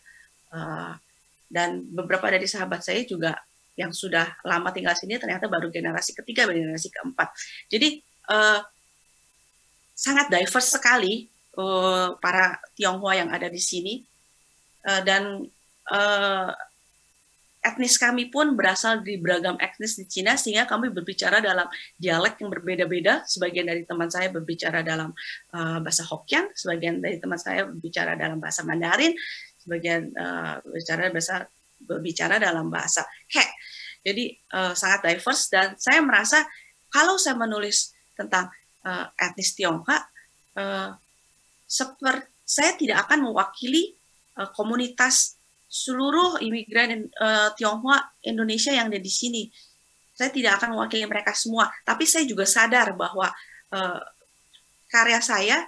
Dan beberapa dari sahabat saya juga yang sudah lama tinggal sini ternyata baru generasi ketiga, baru generasi keempat. Jadi sangat diverse sekali para Tionghoa yang ada di sini, dan etnis kami pun berasal dari beragam etnis di Cina, sehingga kami berbicara dalam dialek yang berbeda-beda. Sebagian dari teman saya berbicara dalam bahasa Hokkien, sebagian dari teman saya berbicara dalam bahasa Mandarin, sebagian berbicara dalam bahasa He. Jadi sangat diverse, dan saya merasa kalau saya menulis tentang etnis Tionghoa, saya tidak akan mewakili komunitas seluruh imigran Tionghoa Indonesia yang ada di sini. Saya tidak akan mewakili mereka semua, tapi saya juga sadar bahwa karya saya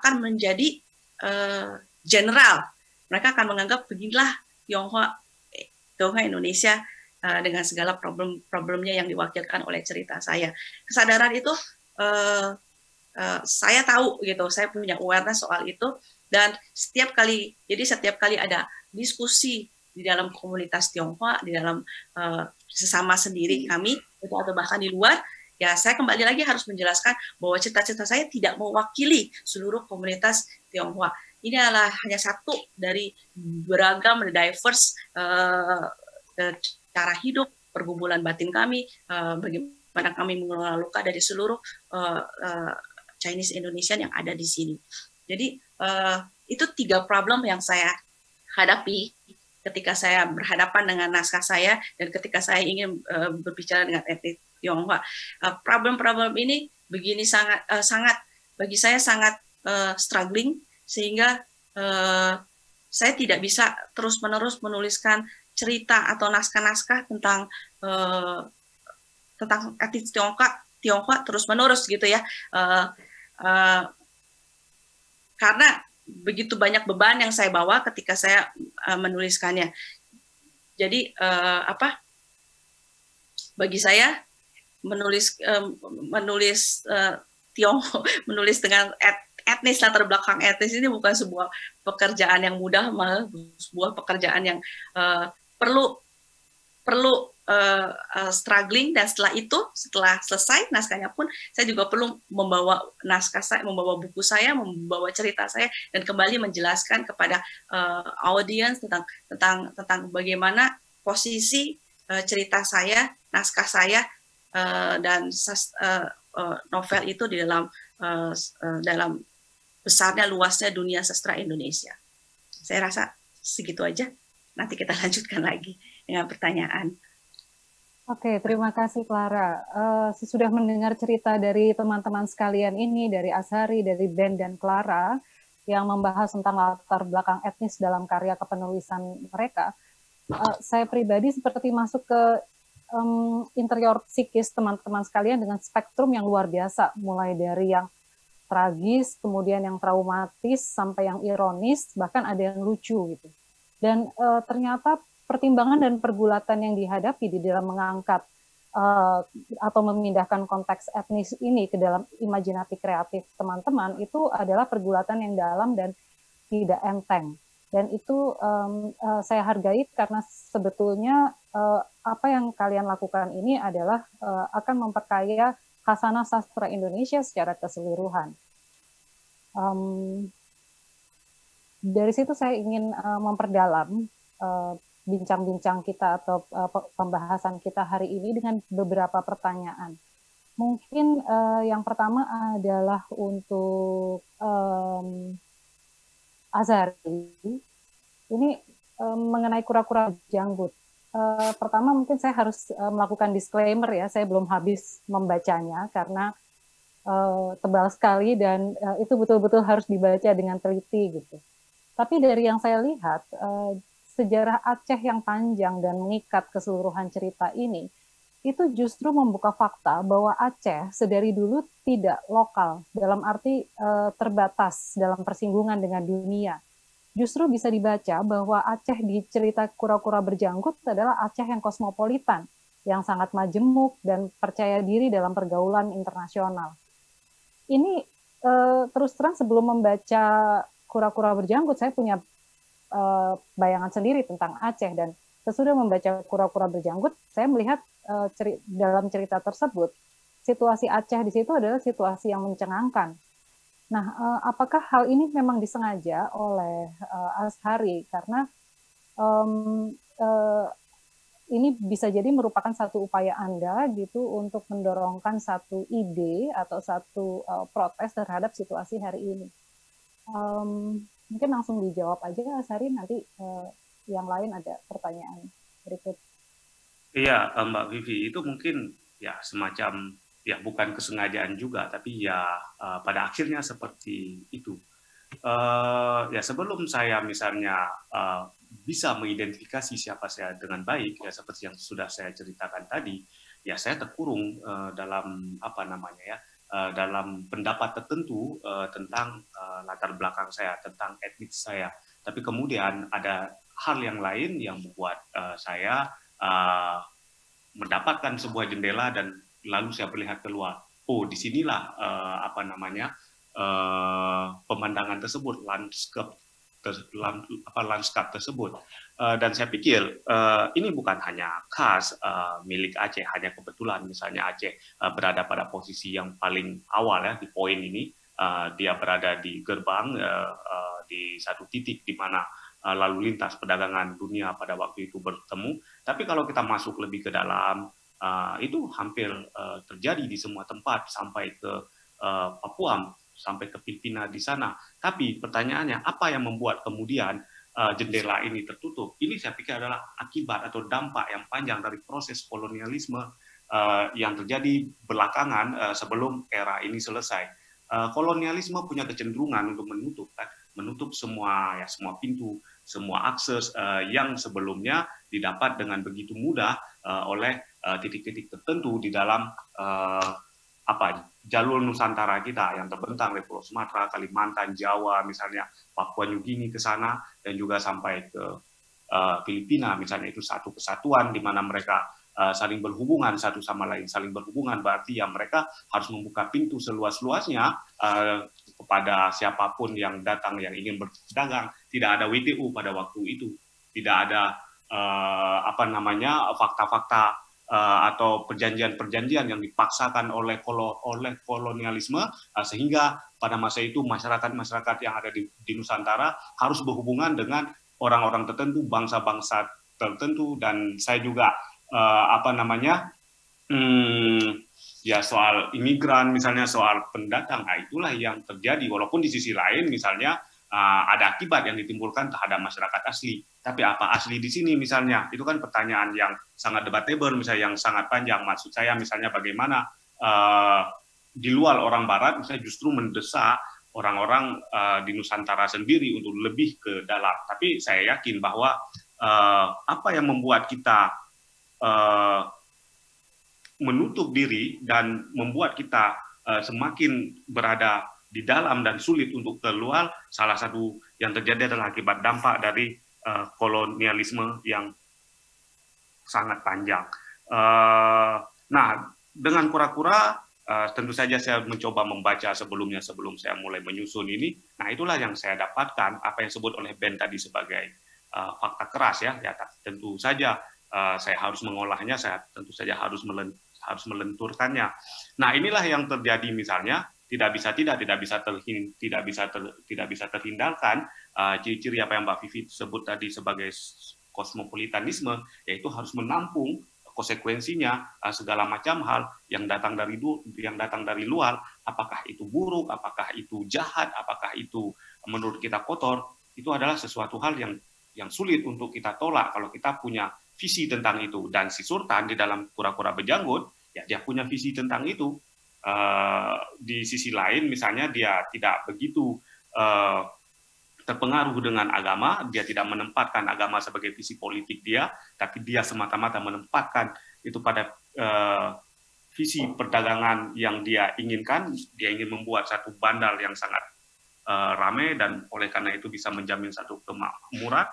akan menjadi general. Mereka akan menganggap beginilah Tionghoa Indonesia dengan segala problemnya yang diwakilkan oleh cerita saya. Kesadaran itu saya tahu gitu, saya punya awareness soal itu, dan setiap kali ada diskusi di dalam komunitas Tionghoa, di dalam sesama sendiri kami, atau bahkan di luar, ya saya kembali lagi harus menjelaskan bahwa cita-cita saya tidak mewakili seluruh komunitas Tionghoa. Ini adalah hanya satu dari beragam diverse cara hidup, pergumulan batin kami, bagaimana kami mengelola luka dari seluruh Chinese Indonesian yang ada di sini. Jadi itu 3 problem yang saya hadapi ketika saya berhadapan dengan naskah saya dan ketika saya ingin berbicara dengan etnis Tionghoa. Problem-problem ini bagi saya sangat struggling, sehingga saya tidak bisa terus-menerus menuliskan cerita atau naskah-naskah tentang etnis Tionghoa terus-menerus gitu ya. Karena begitu banyak beban yang saya bawa ketika saya menuliskannya. Jadi bagi saya menulis menulis dengan etnis, latar belakang etnis ini bukan sebuah pekerjaan yang mudah, malah sebuah pekerjaan yang perlu struggling. Dan setelah selesai naskahnya pun, saya juga perlu membawa naskah saya, membawa buku saya, membawa cerita saya, dan kembali menjelaskan kepada audiens tentang bagaimana posisi cerita saya, naskah saya, dan novel itu di dalam besarnya, luasnya dunia sastra Indonesia. Saya rasa segitu aja. Nanti kita lanjutkan lagi dengan pertanyaan. Oke, terima kasih Clara. Sesudah mendengar cerita dari teman-teman sekalian ini, dari Azhari, dari Ben dan Clara, yang membahas tentang latar belakang etnis dalam karya kepenulisan mereka, saya pribadi seperti masuk ke interior psikis teman-teman sekalian dengan spektrum yang luar biasa, mulai dari yang tragis, kemudian yang traumatis, sampai yang ironis, bahkan ada yang lucu gitu. Dan ternyata pertimbangan dan pergulatan yang dihadapi di dalam mengangkat atau memindahkan konteks etnis ini ke dalam imajinatif kreatif teman-teman itu adalah pergulatan yang dalam dan tidak enteng. Dan itu saya hargai karena sebetulnya apa yang kalian lakukan ini adalah akan memperkaya khasanah sastra Indonesia secara keseluruhan. Dari situ saya ingin memperdalam bincang-bincang kita atau pembahasan kita hari ini dengan beberapa pertanyaan. Mungkin yang pertama adalah untuk Azhari. Ini mengenai kura-kura janggut. Pertama mungkin saya harus melakukan disclaimer ya, saya belum habis membacanya karena tebal sekali dan itu betul-betul harus dibaca dengan teliti gitu. Tapi dari yang saya lihat, sejarah Aceh yang panjang dan mengikat keseluruhan cerita ini, itu justru membuka fakta bahwa Aceh sedari dulu tidak lokal, dalam arti terbatas dalam persinggungan dengan dunia. Justru bisa dibaca bahwa Aceh di cerita kura-kura berjanggut adalah Aceh yang kosmopolitan, yang sangat majemuk dan percaya diri dalam pergaulan internasional. Ini terus terang sebelum membaca kura-kura berjanggut, saya punya bayangan sendiri tentang Aceh, dan sesudah membaca kura-kura berjanggut, saya melihat dalam cerita tersebut, situasi Aceh di situ adalah situasi yang mencengangkan. Nah, apakah hal ini memang disengaja oleh Azhari? Karena ini bisa jadi merupakan satu upaya Anda gitu untuk mendorongkan satu ide atau satu protes terhadap situasi hari ini. Mungkin langsung dijawab aja, Sari, nanti yang lain ada pertanyaan berikut. Iya, Mbak Vivi, itu mungkin ya semacam ya bukan kesengajaan juga, tapi ya pada akhirnya seperti itu. Ya sebelum saya misalnya bisa mengidentifikasi siapa saya dengan baik, ya seperti yang sudah saya ceritakan tadi, ya saya terkurung dalam apa namanya ya, dalam pendapat tertentu tentang latar belakang saya, tentang etnis saya. Tapi kemudian ada hal yang lain yang membuat saya mendapatkan sebuah jendela dan lalu saya melihat keluar. Oh, disinilah apa namanya pemandangan tersebut, lanskap tersebut. Dan saya pikir ini bukan hanya khas milik Aceh, hanya kebetulan misalnya Aceh berada pada posisi yang paling awal ya di poin ini. Dia berada di gerbang di satu titik di mana lalu lintas perdagangan dunia pada waktu itu bertemu. Tapi kalau kita masuk lebih ke dalam, itu hampir terjadi di semua tempat sampai ke Papua, sampai ke Filipina di sana. Tapi pertanyaannya, apa yang membuat kemudian jendela ini tertutup? Ini saya pikir adalah akibat atau dampak yang panjang dari proses kolonialisme yang terjadi belakangan sebelum era ini selesai. Kolonialisme punya kecenderungan untuk menutup semua pintu, semua akses yang sebelumnya didapat dengan begitu mudah oleh titik-titik tertentu di dalam jalur Nusantara kita yang terbentang dari Pulau Sumatera, Kalimantan, Jawa, misalnya Papua New Guinea ke sana, dan juga sampai ke Filipina, misalnya itu satu kesatuan di mana mereka saling berhubungan satu sama lain. Saling berhubungan berarti ya mereka harus membuka pintu seluas-luasnya kepada siapapun yang datang yang ingin berdagang. Tidak ada WTO pada waktu itu, tidak ada fakta-fakta atau perjanjian-perjanjian yang dipaksakan oleh kolonialisme, sehingga pada masa itu masyarakat yang ada di Nusantara harus berhubungan dengan orang-orang tertentu, bangsa-bangsa tertentu. Dan saya juga ya soal imigran misalnya, soal pendatang, itulah yang terjadi. Walaupun di sisi lain misalnya ada akibat yang ditimbulkan terhadap masyarakat asli. Tapi apa asli di sini misalnya? Itu kan pertanyaan yang sangat debatable, misalnya yang sangat panjang. Maksud saya misalnya bagaimana di luar orang Barat misalnya justru mendesak orang-orang di Nusantara sendiri untuk lebih ke dalam. Tapi saya yakin bahwa apa yang membuat kita menutup diri dan membuat kita semakin berada di dalam dan sulit untuk keluar, salah satu yang terjadi adalah akibat dampak dari kolonialisme yang sangat panjang. Nah, dengan kura-kura tentu saja saya mencoba membaca sebelum saya mulai menyusun ini. Nah, itulah yang saya dapatkan, apa yang disebut oleh Ben tadi sebagai fakta keras ya. Tentu saja saya harus mengolahnya, saya tentu saja harus melenturkannya. Nah, inilah yang terjadi misalnya, tidak bisa terhindarkan ciri-ciri apa yang Mbak Vivi sebut tadi sebagai kosmopolitanisme, yaitu harus menampung konsekuensinya segala macam hal yang datang dari luar, apakah itu buruk, apakah itu jahat, apakah itu menurut kita kotor, itu adalah sesuatu hal yang sulit untuk kita tolak kalau kita punya visi tentang itu. Dan si Sultan di dalam Kura-Kura Berjanggut, ya dia punya visi tentang itu. Di sisi lain misalnya dia tidak begitu terpengaruh dengan agama, dia tidak menempatkan agama sebagai visi politik dia, tapi dia semata-mata menempatkan itu pada visi perdagangan yang dia inginkan. Dia ingin membuat satu bandar yang sangat ramai, dan oleh karena itu bisa menjamin satu kemakmuran.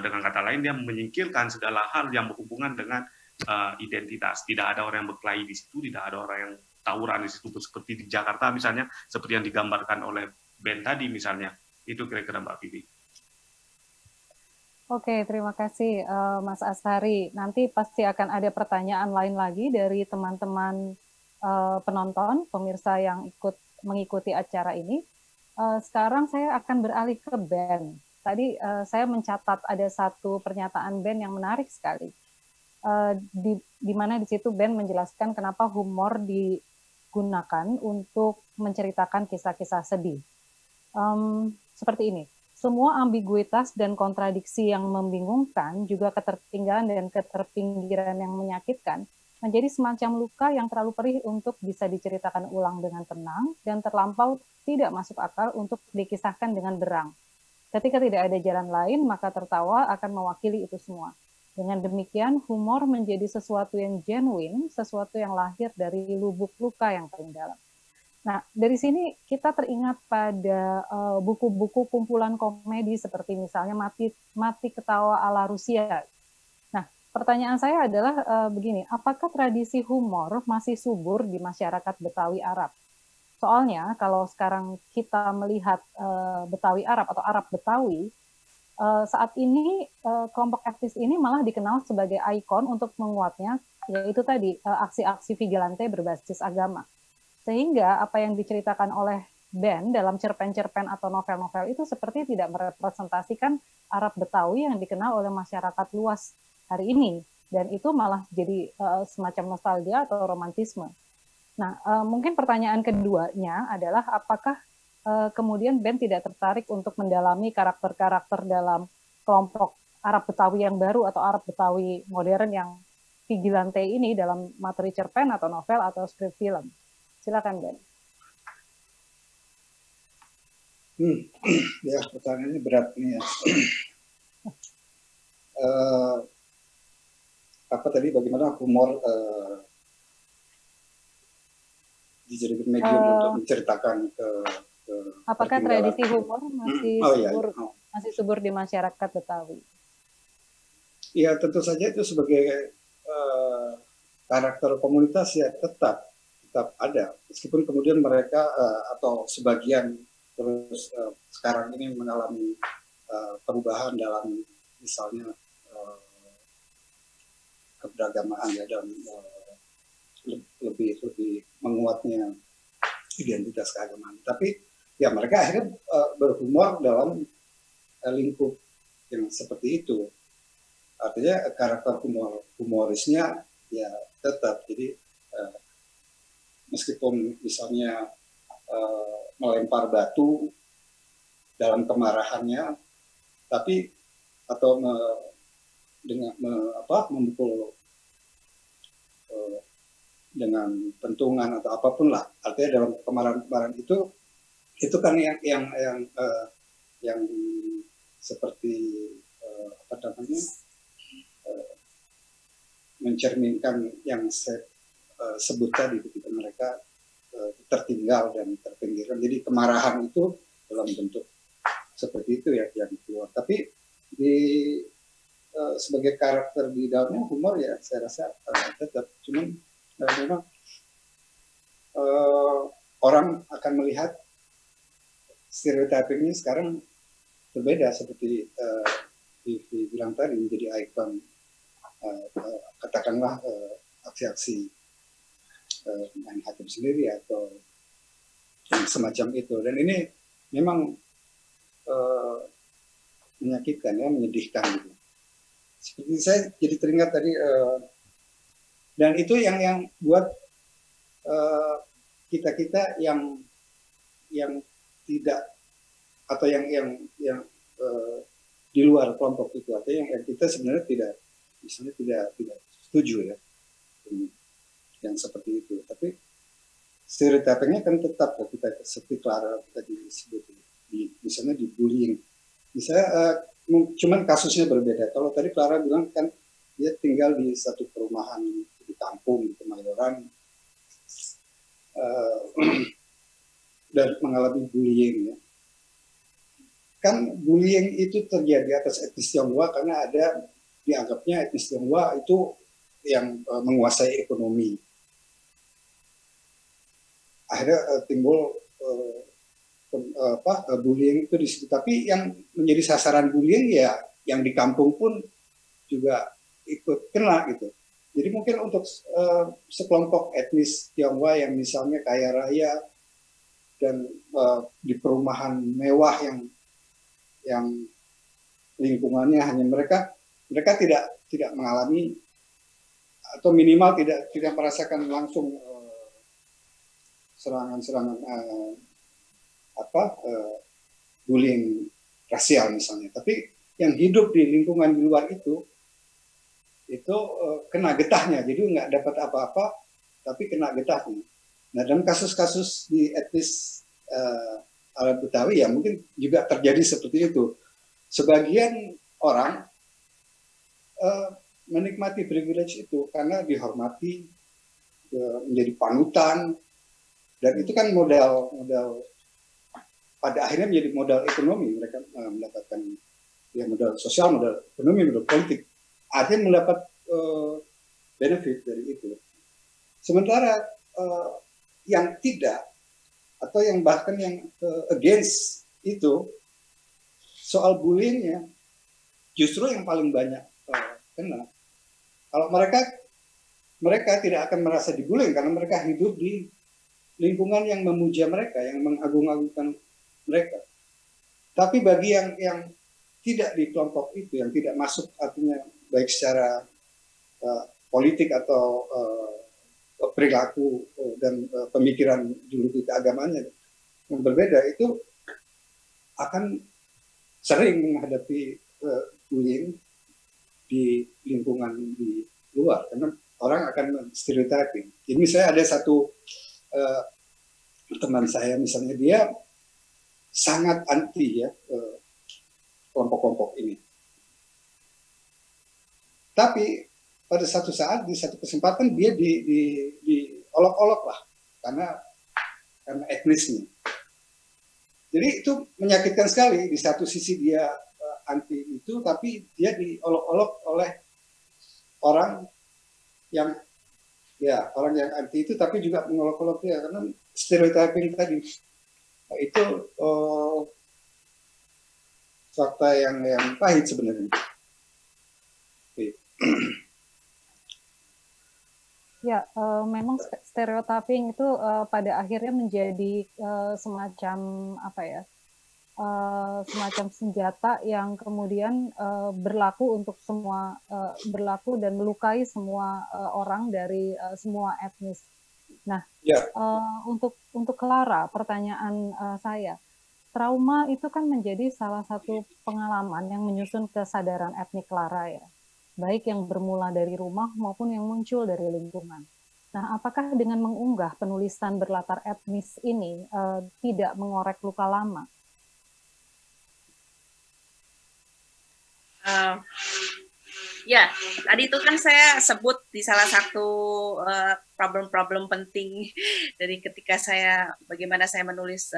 Dengan kata lain, dia menyingkirkan segala hal yang berhubungan dengan identitas. Tidak ada orang yang berkelahi di situ, tidak ada orang yang tawuran di situ seperti di Jakarta misalnya, seperti yang digambarkan oleh Ben tadi misalnya. Itu kira-kira Mbak Vivi. Oke, terima kasih Mas Ashari. Nanti pasti akan ada pertanyaan lain lagi dari teman-teman penonton, pemirsa yang mengikuti acara ini. Sekarang saya akan beralih ke Ben. Tadi saya mencatat ada satu pernyataan Ben yang menarik sekali. di mana di situ Ben menjelaskan kenapa humor digunakan untuk menceritakan kisah-kisah sedih. Seperti ini, semua ambiguitas dan kontradiksi yang membingungkan, juga ketertinggalan dan keterpinggiran yang menyakitkan, menjadi semacam luka yang terlalu perih untuk bisa diceritakan ulang dengan tenang dan terlampau tidak masuk akal untuk dikisahkan dengan berang. Ketika tidak ada jalan lain, maka tertawa akan mewakili itu semua. Dengan demikian, humor menjadi sesuatu yang genuine, sesuatu yang lahir dari lubuk luka yang paling dalam. Nah, dari sini kita teringat pada buku-buku kumpulan komedi seperti misalnya Mati Ketawa ala Rusia. Nah, pertanyaan saya adalah begini, apakah tradisi humor masih subur di masyarakat Betawi Arab? Soalnya kalau sekarang kita melihat Betawi Arab atau Arab Betawi, saat ini kelompok aktivis ini malah dikenal sebagai ikon untuk menguatnya, yaitu tadi aksi-aksi vigilante berbasis agama. Sehingga apa yang diceritakan oleh Ben dalam cerpen-cerpen atau novel-novel itu seperti tidak merepresentasikan Arab Betawi yang dikenal oleh masyarakat luas hari ini. Dan itu malah jadi semacam nostalgia atau romantisme. Nah, mungkin pertanyaan keduanya adalah apakah kemudian Ben tidak tertarik untuk mendalami karakter-karakter dalam kelompok Arab Betawi yang baru atau Arab Betawi modern yang vigilante ini dalam materi cerpen atau novel atau skrip film? Silakan Ben. Ya, pertanyaannya berat nih ya. Apa tadi bagaimana humor dijadikan medium untuk menceritakan ke apakah tradisi humor masih subur di masyarakat Betawi? Ya, tentu saja itu sebagai karakter komunitas ya tetap ada, meskipun kemudian mereka atau sebagian terus sekarang ini mengalami perubahan dalam misalnya keberagamaan ya, dan lebih menguatnya identitas keagamaan. Tapi ya mereka akhirnya berhumor dalam lingkup yang seperti itu. Artinya karakter humorisnya ya tetap. Jadi meskipun misalnya melempar batu dalam kemarahannya, tapi atau memukul dengan pentungan atau apapun lah, artinya dalam kemarahan itu kan yang seperti apa namanya mencerminkan yang saya sebut tadi, ketika mereka tertinggal dan terpinggirkan. Jadi kemarahan itu dalam bentuk seperti itu ya yang keluar. Tapi sebagai karakter di dalamnya humor ya saya rasa tetap, cuman memang orang akan melihat stereotypingnya sekarang berbeda, seperti dibilang tadi, menjadi ikon katakanlah aksi-aksi main hakim sendiri atau yang semacam itu. Dan ini memang menyakitkan ya, menyedihkan gitu. Seperti saya jadi teringat tadi, dan itu yang buat kita yang tidak atau yang di luar kelompok itu, atau yang kita sebenarnya tidak setuju ya yang seperti itu. Tapi stereotipnya kan tetap ya, kita seperti Clara tadi disebut, misalnya di bullying, misalnya cuman kasusnya berbeda. Kalau tadi Clara bilang kan dia tinggal di satu perumahan di kampung di Kemayoran dan mengalami bullying ya. Kan bullying itu terjadi atas etnis Tionghoa karena dianggapnya etnis Tionghoa itu yang menguasai ekonomi. Akhirnya timbul bullying itu di situ. Tapi yang menjadi sasaran bullying ya yang di kampung pun juga ikut kena gitu. Jadi mungkin untuk sekelompok etnis Tionghoa yang misalnya kaya raya dan di perumahan mewah yang lingkungannya hanya mereka tidak mengalami atau minimal tidak merasakan langsung serangan-serangan bullying rasial misalnya. Tapi yang hidup di lingkungan di luar itu kena getahnya, jadi nggak dapat apa-apa, tapi kena getahnya. Nah, dalam kasus-kasus di etnis Arab Betawi ya mungkin juga terjadi seperti itu. Sebagian orang menikmati privilege itu karena dihormati, menjadi panutan, dan itu kan modal pada akhirnya menjadi modal ekonomi. Mereka mendapatkan ya modal sosial, modal ekonomi, modal politik. Artinya mendapat benefit dari itu. Sementara yang tidak, atau yang bahkan yang against itu, soal bullyingnya justru yang paling banyak kena. Kalau mereka tidak akan merasa dibullying karena mereka hidup di lingkungan yang memuja mereka, yang mengagung-agungkan mereka. Tapi bagi yang tidak di kelompok itu, yang tidak masuk, artinya baik secara politik atau perilaku dan pemikiran ideologi keagamannya yang berbeda, itu akan sering menghadapi bullying di lingkungan di luar, karena orang akan stereotyping. Ini saya ada satu teman saya misalnya, dia sangat anti ya kelompok-kelompok ini. Tapi pada satu saat, di satu kesempatan dia diolok-olok lah karena etnisnya. Jadi itu menyakitkan sekali. Di satu sisi dia anti itu, tapi dia diolok-olok oleh orang yang anti itu, tapi juga mengolok-olok dia karena stereotyping tadi. Nah, itu fakta yang pahit sebenarnya. Ya, memang stereotyping itu pada akhirnya menjadi semacam apa ya, semacam senjata yang kemudian berlaku untuk semua, berlaku dan melukai semua orang dari semua etnis. Nah, untuk Clara, pertanyaan saya, trauma itu kan menjadi salah satu pengalaman yang menyusun kesadaran etnik Clara ya, baik yang bermula dari rumah maupun yang muncul dari lingkungan. Nah, apakah dengan mengunggah penulisan berlatar etnis ini tidak mengorek luka lama? Ya, tadi itu kan saya sebut di salah satu problem-problem penting dari ketika bagaimana saya menulis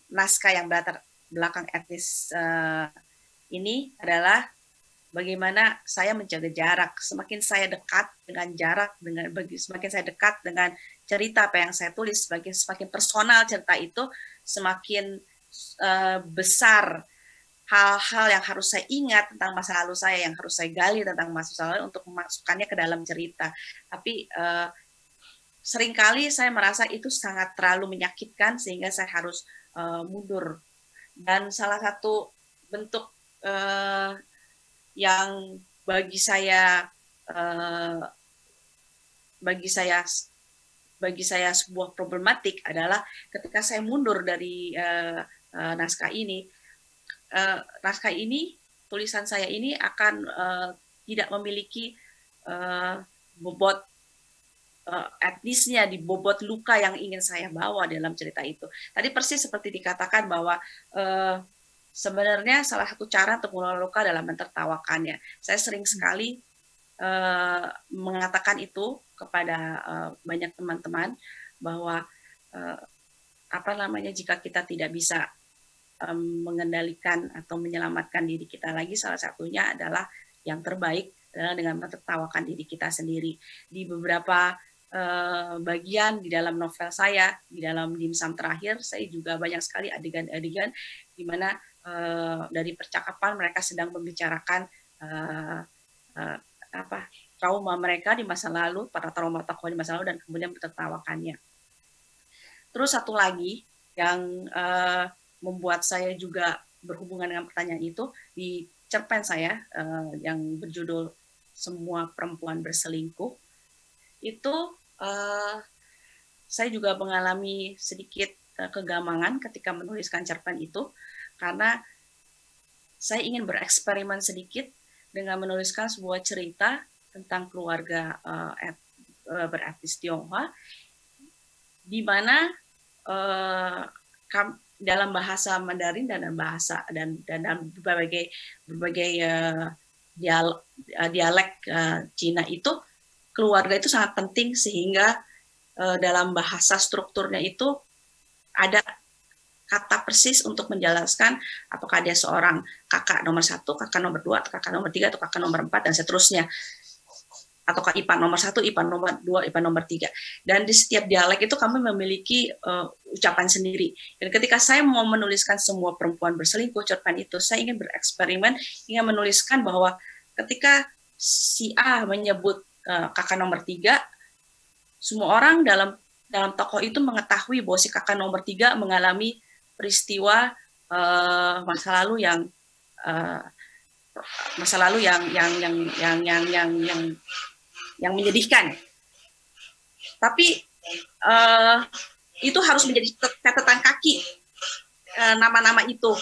naskah yang berlatar belakang etnis ini adalah bagaimana saya menjaga jarak. Semakin saya dekat dengan jarak, semakin saya dekat dengan cerita apa yang saya tulis, semakin personal cerita itu, semakin besar hal-hal yang harus saya ingat tentang masa lalu saya, yang harus saya gali tentang masa lalu untuk memasukkannya ke dalam cerita. Tapi seringkali saya merasa itu sangat terlalu menyakitkan sehingga saya harus mundur. Dan salah satu bentuk yang bagi saya sebuah problematik adalah ketika saya mundur dari naskah ini, tulisan saya ini akan tidak memiliki bobot etnisnya, di bobot luka yang ingin saya bawa dalam cerita itu. Tadi persis seperti dikatakan bahwa sebenarnya salah satu cara untuk mengelola luka adalah mentertawakannya. Saya sering sekali mengatakan itu kepada banyak teman-teman bahwa jika kita tidak bisa mengendalikan atau menyelamatkan diri kita lagi, salah satunya adalah yang terbaik adalah dengan mentertawakan diri kita sendiri. Di beberapa bagian di dalam novel saya, di dalam Dimsum terakhir, saya juga banyak sekali adegan-adegan di mana dari percakapan mereka sedang membicarakan trauma mereka di masa lalu, para trauma tokoh di masa lalu, dan kemudian mentertawakannya. Terus satu lagi yang membuat saya juga berhubungan dengan pertanyaan itu, di cerpen saya yang berjudul semua perempuan berselingkuh, itu saya juga mengalami sedikit kegamangan ketika menuliskan cerpen itu, karena saya ingin bereksperimen sedikit dengan menuliskan sebuah cerita tentang keluarga beretnis Tionghoa, di mana dalam bahasa Mandarin dan bahasa dan berbagai dialek Cina itu, keluarga itu sangat penting, sehingga dalam bahasa strukturnya itu ada kata persis untuk menjelaskan apakah dia seorang kakak nomor 1, kakak nomor 2, atau kakak nomor 3, atau kakak nomor 4, dan seterusnya. Ataukah IPA nomor 1, IPA nomor 2, IPA nomor 3. Dan di setiap dialek itu kami memiliki ucapan sendiri. Dan ketika saya mau menuliskan semua perempuan berselingkuh, cerpen itu, saya ingin bereksperimen, ingin menuliskan bahwa ketika si A menyebut kakak nomor 3, semua orang dalam tokoh itu mengetahui bahwa si kakak nomor 3 mengalami peristiwa masa lalu yang menyedihkan. Tapi itu harus menjadi catatan kaki nama-nama itu,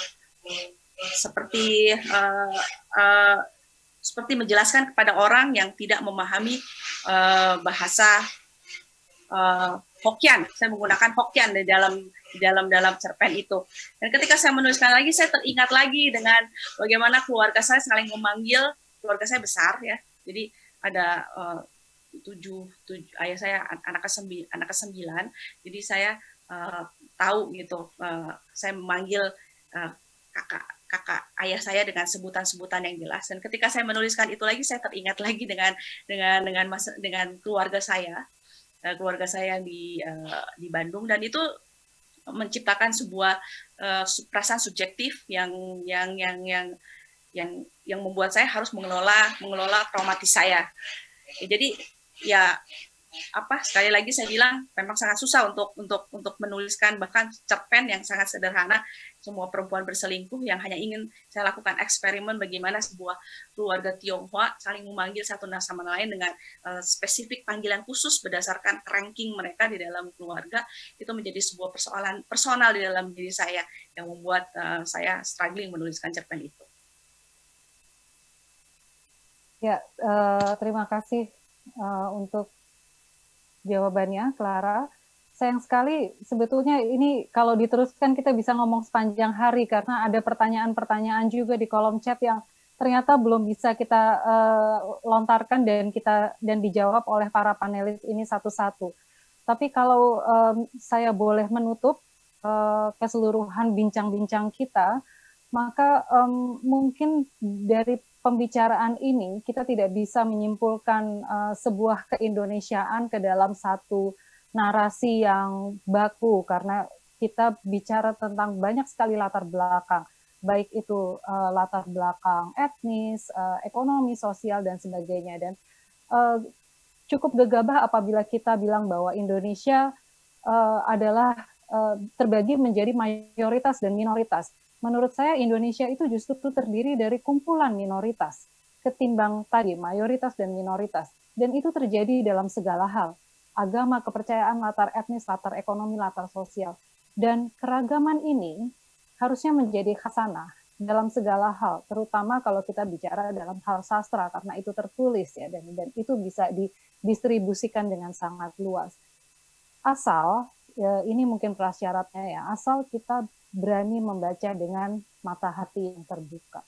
seperti menjelaskan kepada orang yang tidak memahami bahasa Hokkien. Saya menggunakan Hokkien di dalam cerpen itu. Dan ketika saya menuliskan lagi, saya teringat lagi dengan bagaimana keluarga saya saling memanggil. Keluarga saya besar ya, jadi ada 7 ayah saya anak ke-9. Jadi saya tahu gitu, saya memanggil kakak ayah saya dengan sebutan-sebutan yang jelas. Dan ketika saya menuliskan itu lagi, saya teringat lagi dengan keluarga saya yang di Bandung, dan itu menciptakan sebuah perasaan subjektif yang membuat saya harus mengelola traumatis saya. Jadi ya sekali lagi saya bilang, memang sangat susah untuk menuliskan bahkan cerpen yang sangat sederhana, semua perempuan berselingkuh, yang hanya ingin saya lakukan eksperimen bagaimana sebuah keluarga Tionghoa saling memanggil satu sama lain dengan spesifik panggilan khusus berdasarkan ranking mereka di dalam keluarga. Itu menjadi sebuah persoalan personal di dalam diri saya yang membuat saya struggling menuliskan cerpen itu. Ya, terima kasih untuk jawabannya, Clara. Sayang sekali, sebetulnya ini kalau diteruskan kita bisa ngomong sepanjang hari, karena ada pertanyaan-pertanyaan juga di kolom chat yang ternyata belum bisa kita lontarkan dan dijawab oleh para panelis ini satu-satu. Tapi kalau saya boleh menutup keseluruhan bincang-bincang kita, maka mungkin dari pembicaraan ini kita tidak bisa menyimpulkan sebuah keindonesiaan ke dalam satu narasi yang baku, karena kita bicara tentang banyak sekali latar belakang, baik itu latar belakang etnis, ekonomi, sosial, dan sebagainya. Dan cukup gegabah apabila kita bilang bahwa Indonesia adalah terbagi menjadi mayoritas dan minoritas. Menurut saya Indonesia itu justru terdiri dari kumpulan minoritas ketimbang tadi mayoritas dan minoritas. Dan itu terjadi dalam segala hal. Agama, kepercayaan, latar etnis, latar ekonomi, latar sosial. Dan keragaman ini harusnya menjadi khasanah dalam segala hal, terutama kalau kita bicara dalam hal sastra, karena itu tertulis ya, dan itu bisa didistribusikan dengan sangat luas. Asal, ya, ini mungkin prasyaratnya ya, asal kita berani membaca dengan mata hati yang terbuka.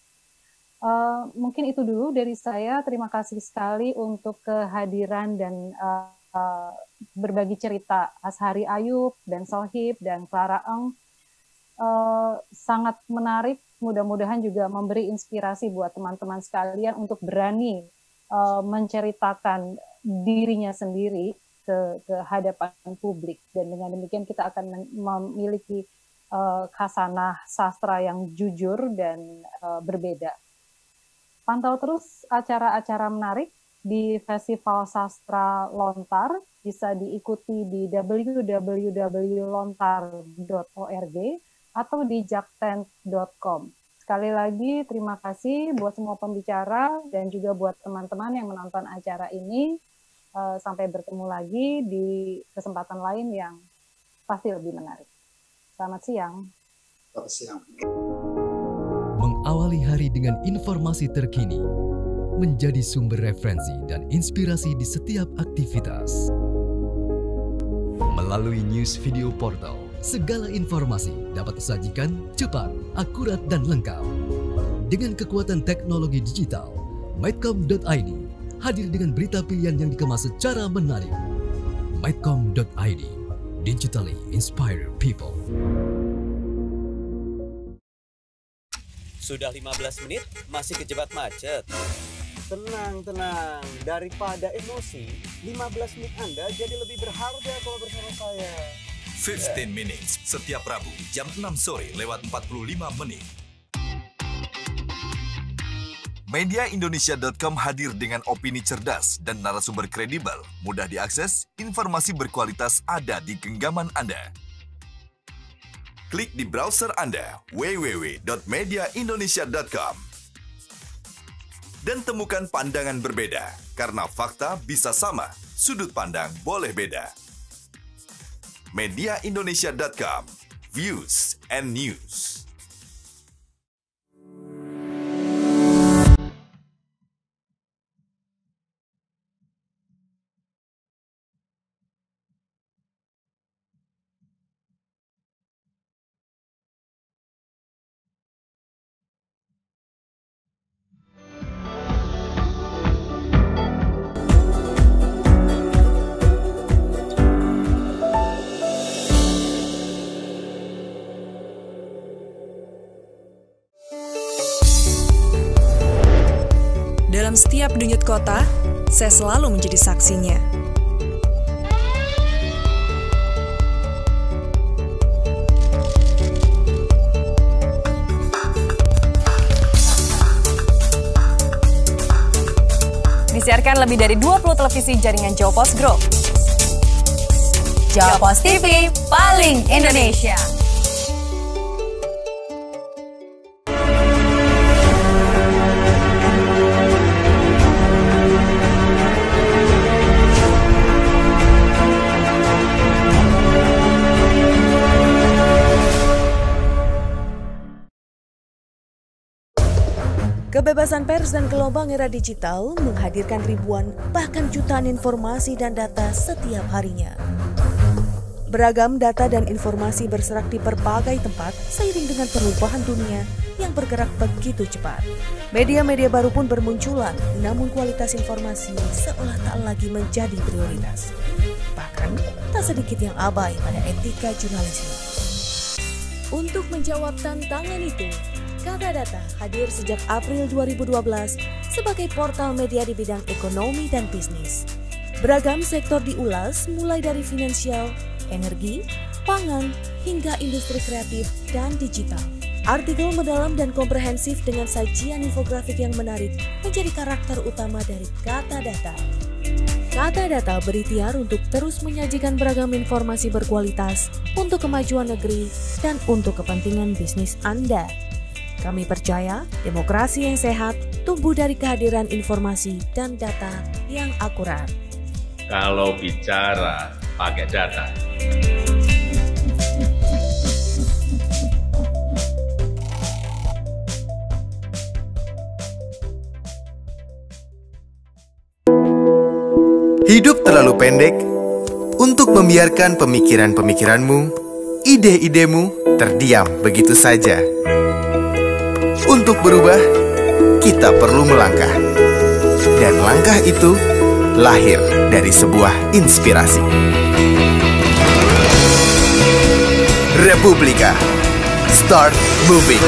Mungkin itu dulu dari saya. Terima kasih sekali untuk kehadiran dan berbagi cerita Ashari Ayub dan Sohib dan Clara Eng. Sangat menarik, mudah-mudahan juga memberi inspirasi buat teman-teman sekalian untuk berani menceritakan dirinya sendiri ke hadapan publik, dan dengan demikian kita akan memiliki khasanah sastra yang jujur dan berbeda. Pantau terus acara-acara menarik di Festival Sastra Lontar, bisa diikuti di www.lontar.org atau di jaktent.com. Sekali lagi terima kasih buat semua pembicara dan juga buat teman-teman yang menonton acara ini. Sampai bertemu lagi di kesempatan lain yang pasti lebih menarik. Selamat siang. Selamat siang. Mengawali hari dengan informasi terkini, menjadi sumber referensi dan inspirasi di setiap aktivitas. Melalui news video portal, segala informasi dapat disajikan cepat, akurat, dan lengkap. Dengan kekuatan teknologi digital, Maidcom.id hadir dengan berita pilihan yang dikemas secara menarik. Maidcom.id, digitally inspire people. Sudah 15 menit, masih kejebak macet. Tenang, daripada emosi, 15 menit Anda jadi lebih berharga kalau bersama saya. 15 Minutes, setiap Rabu, jam 6 sore lewat 45 menit. Mediaindonesia.com hadir dengan opini cerdas dan narasumber kredibel, mudah diakses, informasi berkualitas ada di genggaman Anda. Klik di browser Anda, www.mediaindonesia.com. Dan temukan pandangan berbeda, karena fakta bisa sama, sudut pandang boleh beda. Mediaindonesia.com, views and news. Dalam setiap denyut kota, saya selalu menjadi saksinya. Disiarkan lebih dari 20 televisi jaringan Jawa Pos Group. Jawa Pos TV, paling Indonesia. Kebebasan pers dan gelombang era digital menghadirkan ribuan bahkan jutaan informasi dan data setiap harinya. Beragam data dan informasi berserak di berbagai tempat seiring dengan perubahan dunia yang bergerak begitu cepat. Media-media baru pun bermunculan, namun kualitas informasi seolah tak lagi menjadi prioritas. Bahkan tak sedikit yang abai pada etika jurnalisme. Untuk menjawab tantangan itu, Kata Data hadir sejak April 2012 sebagai portal media di bidang ekonomi dan bisnis. Beragam sektor diulas mulai dari finansial, energi, pangan, hingga industri kreatif dan digital. Artikel mendalam dan komprehensif dengan sajian infografik yang menarik menjadi karakter utama dari Kata Data. Kata Data berikhtiar untuk terus menyajikan beragam informasi berkualitas untuk kemajuan negeri dan untuk kepentingan bisnis Anda. Kami percaya demokrasi yang sehat tumbuh dari kehadiran informasi dan data yang akurat. Kalau bicara pakai data. Hidup terlalu pendek untuk membiarkan pemikiran-pemikiranmu, ide-idemu terdiam begitu saja. Untuk berubah, kita perlu melangkah. Dan langkah itu lahir dari sebuah inspirasi. Republika, start moving.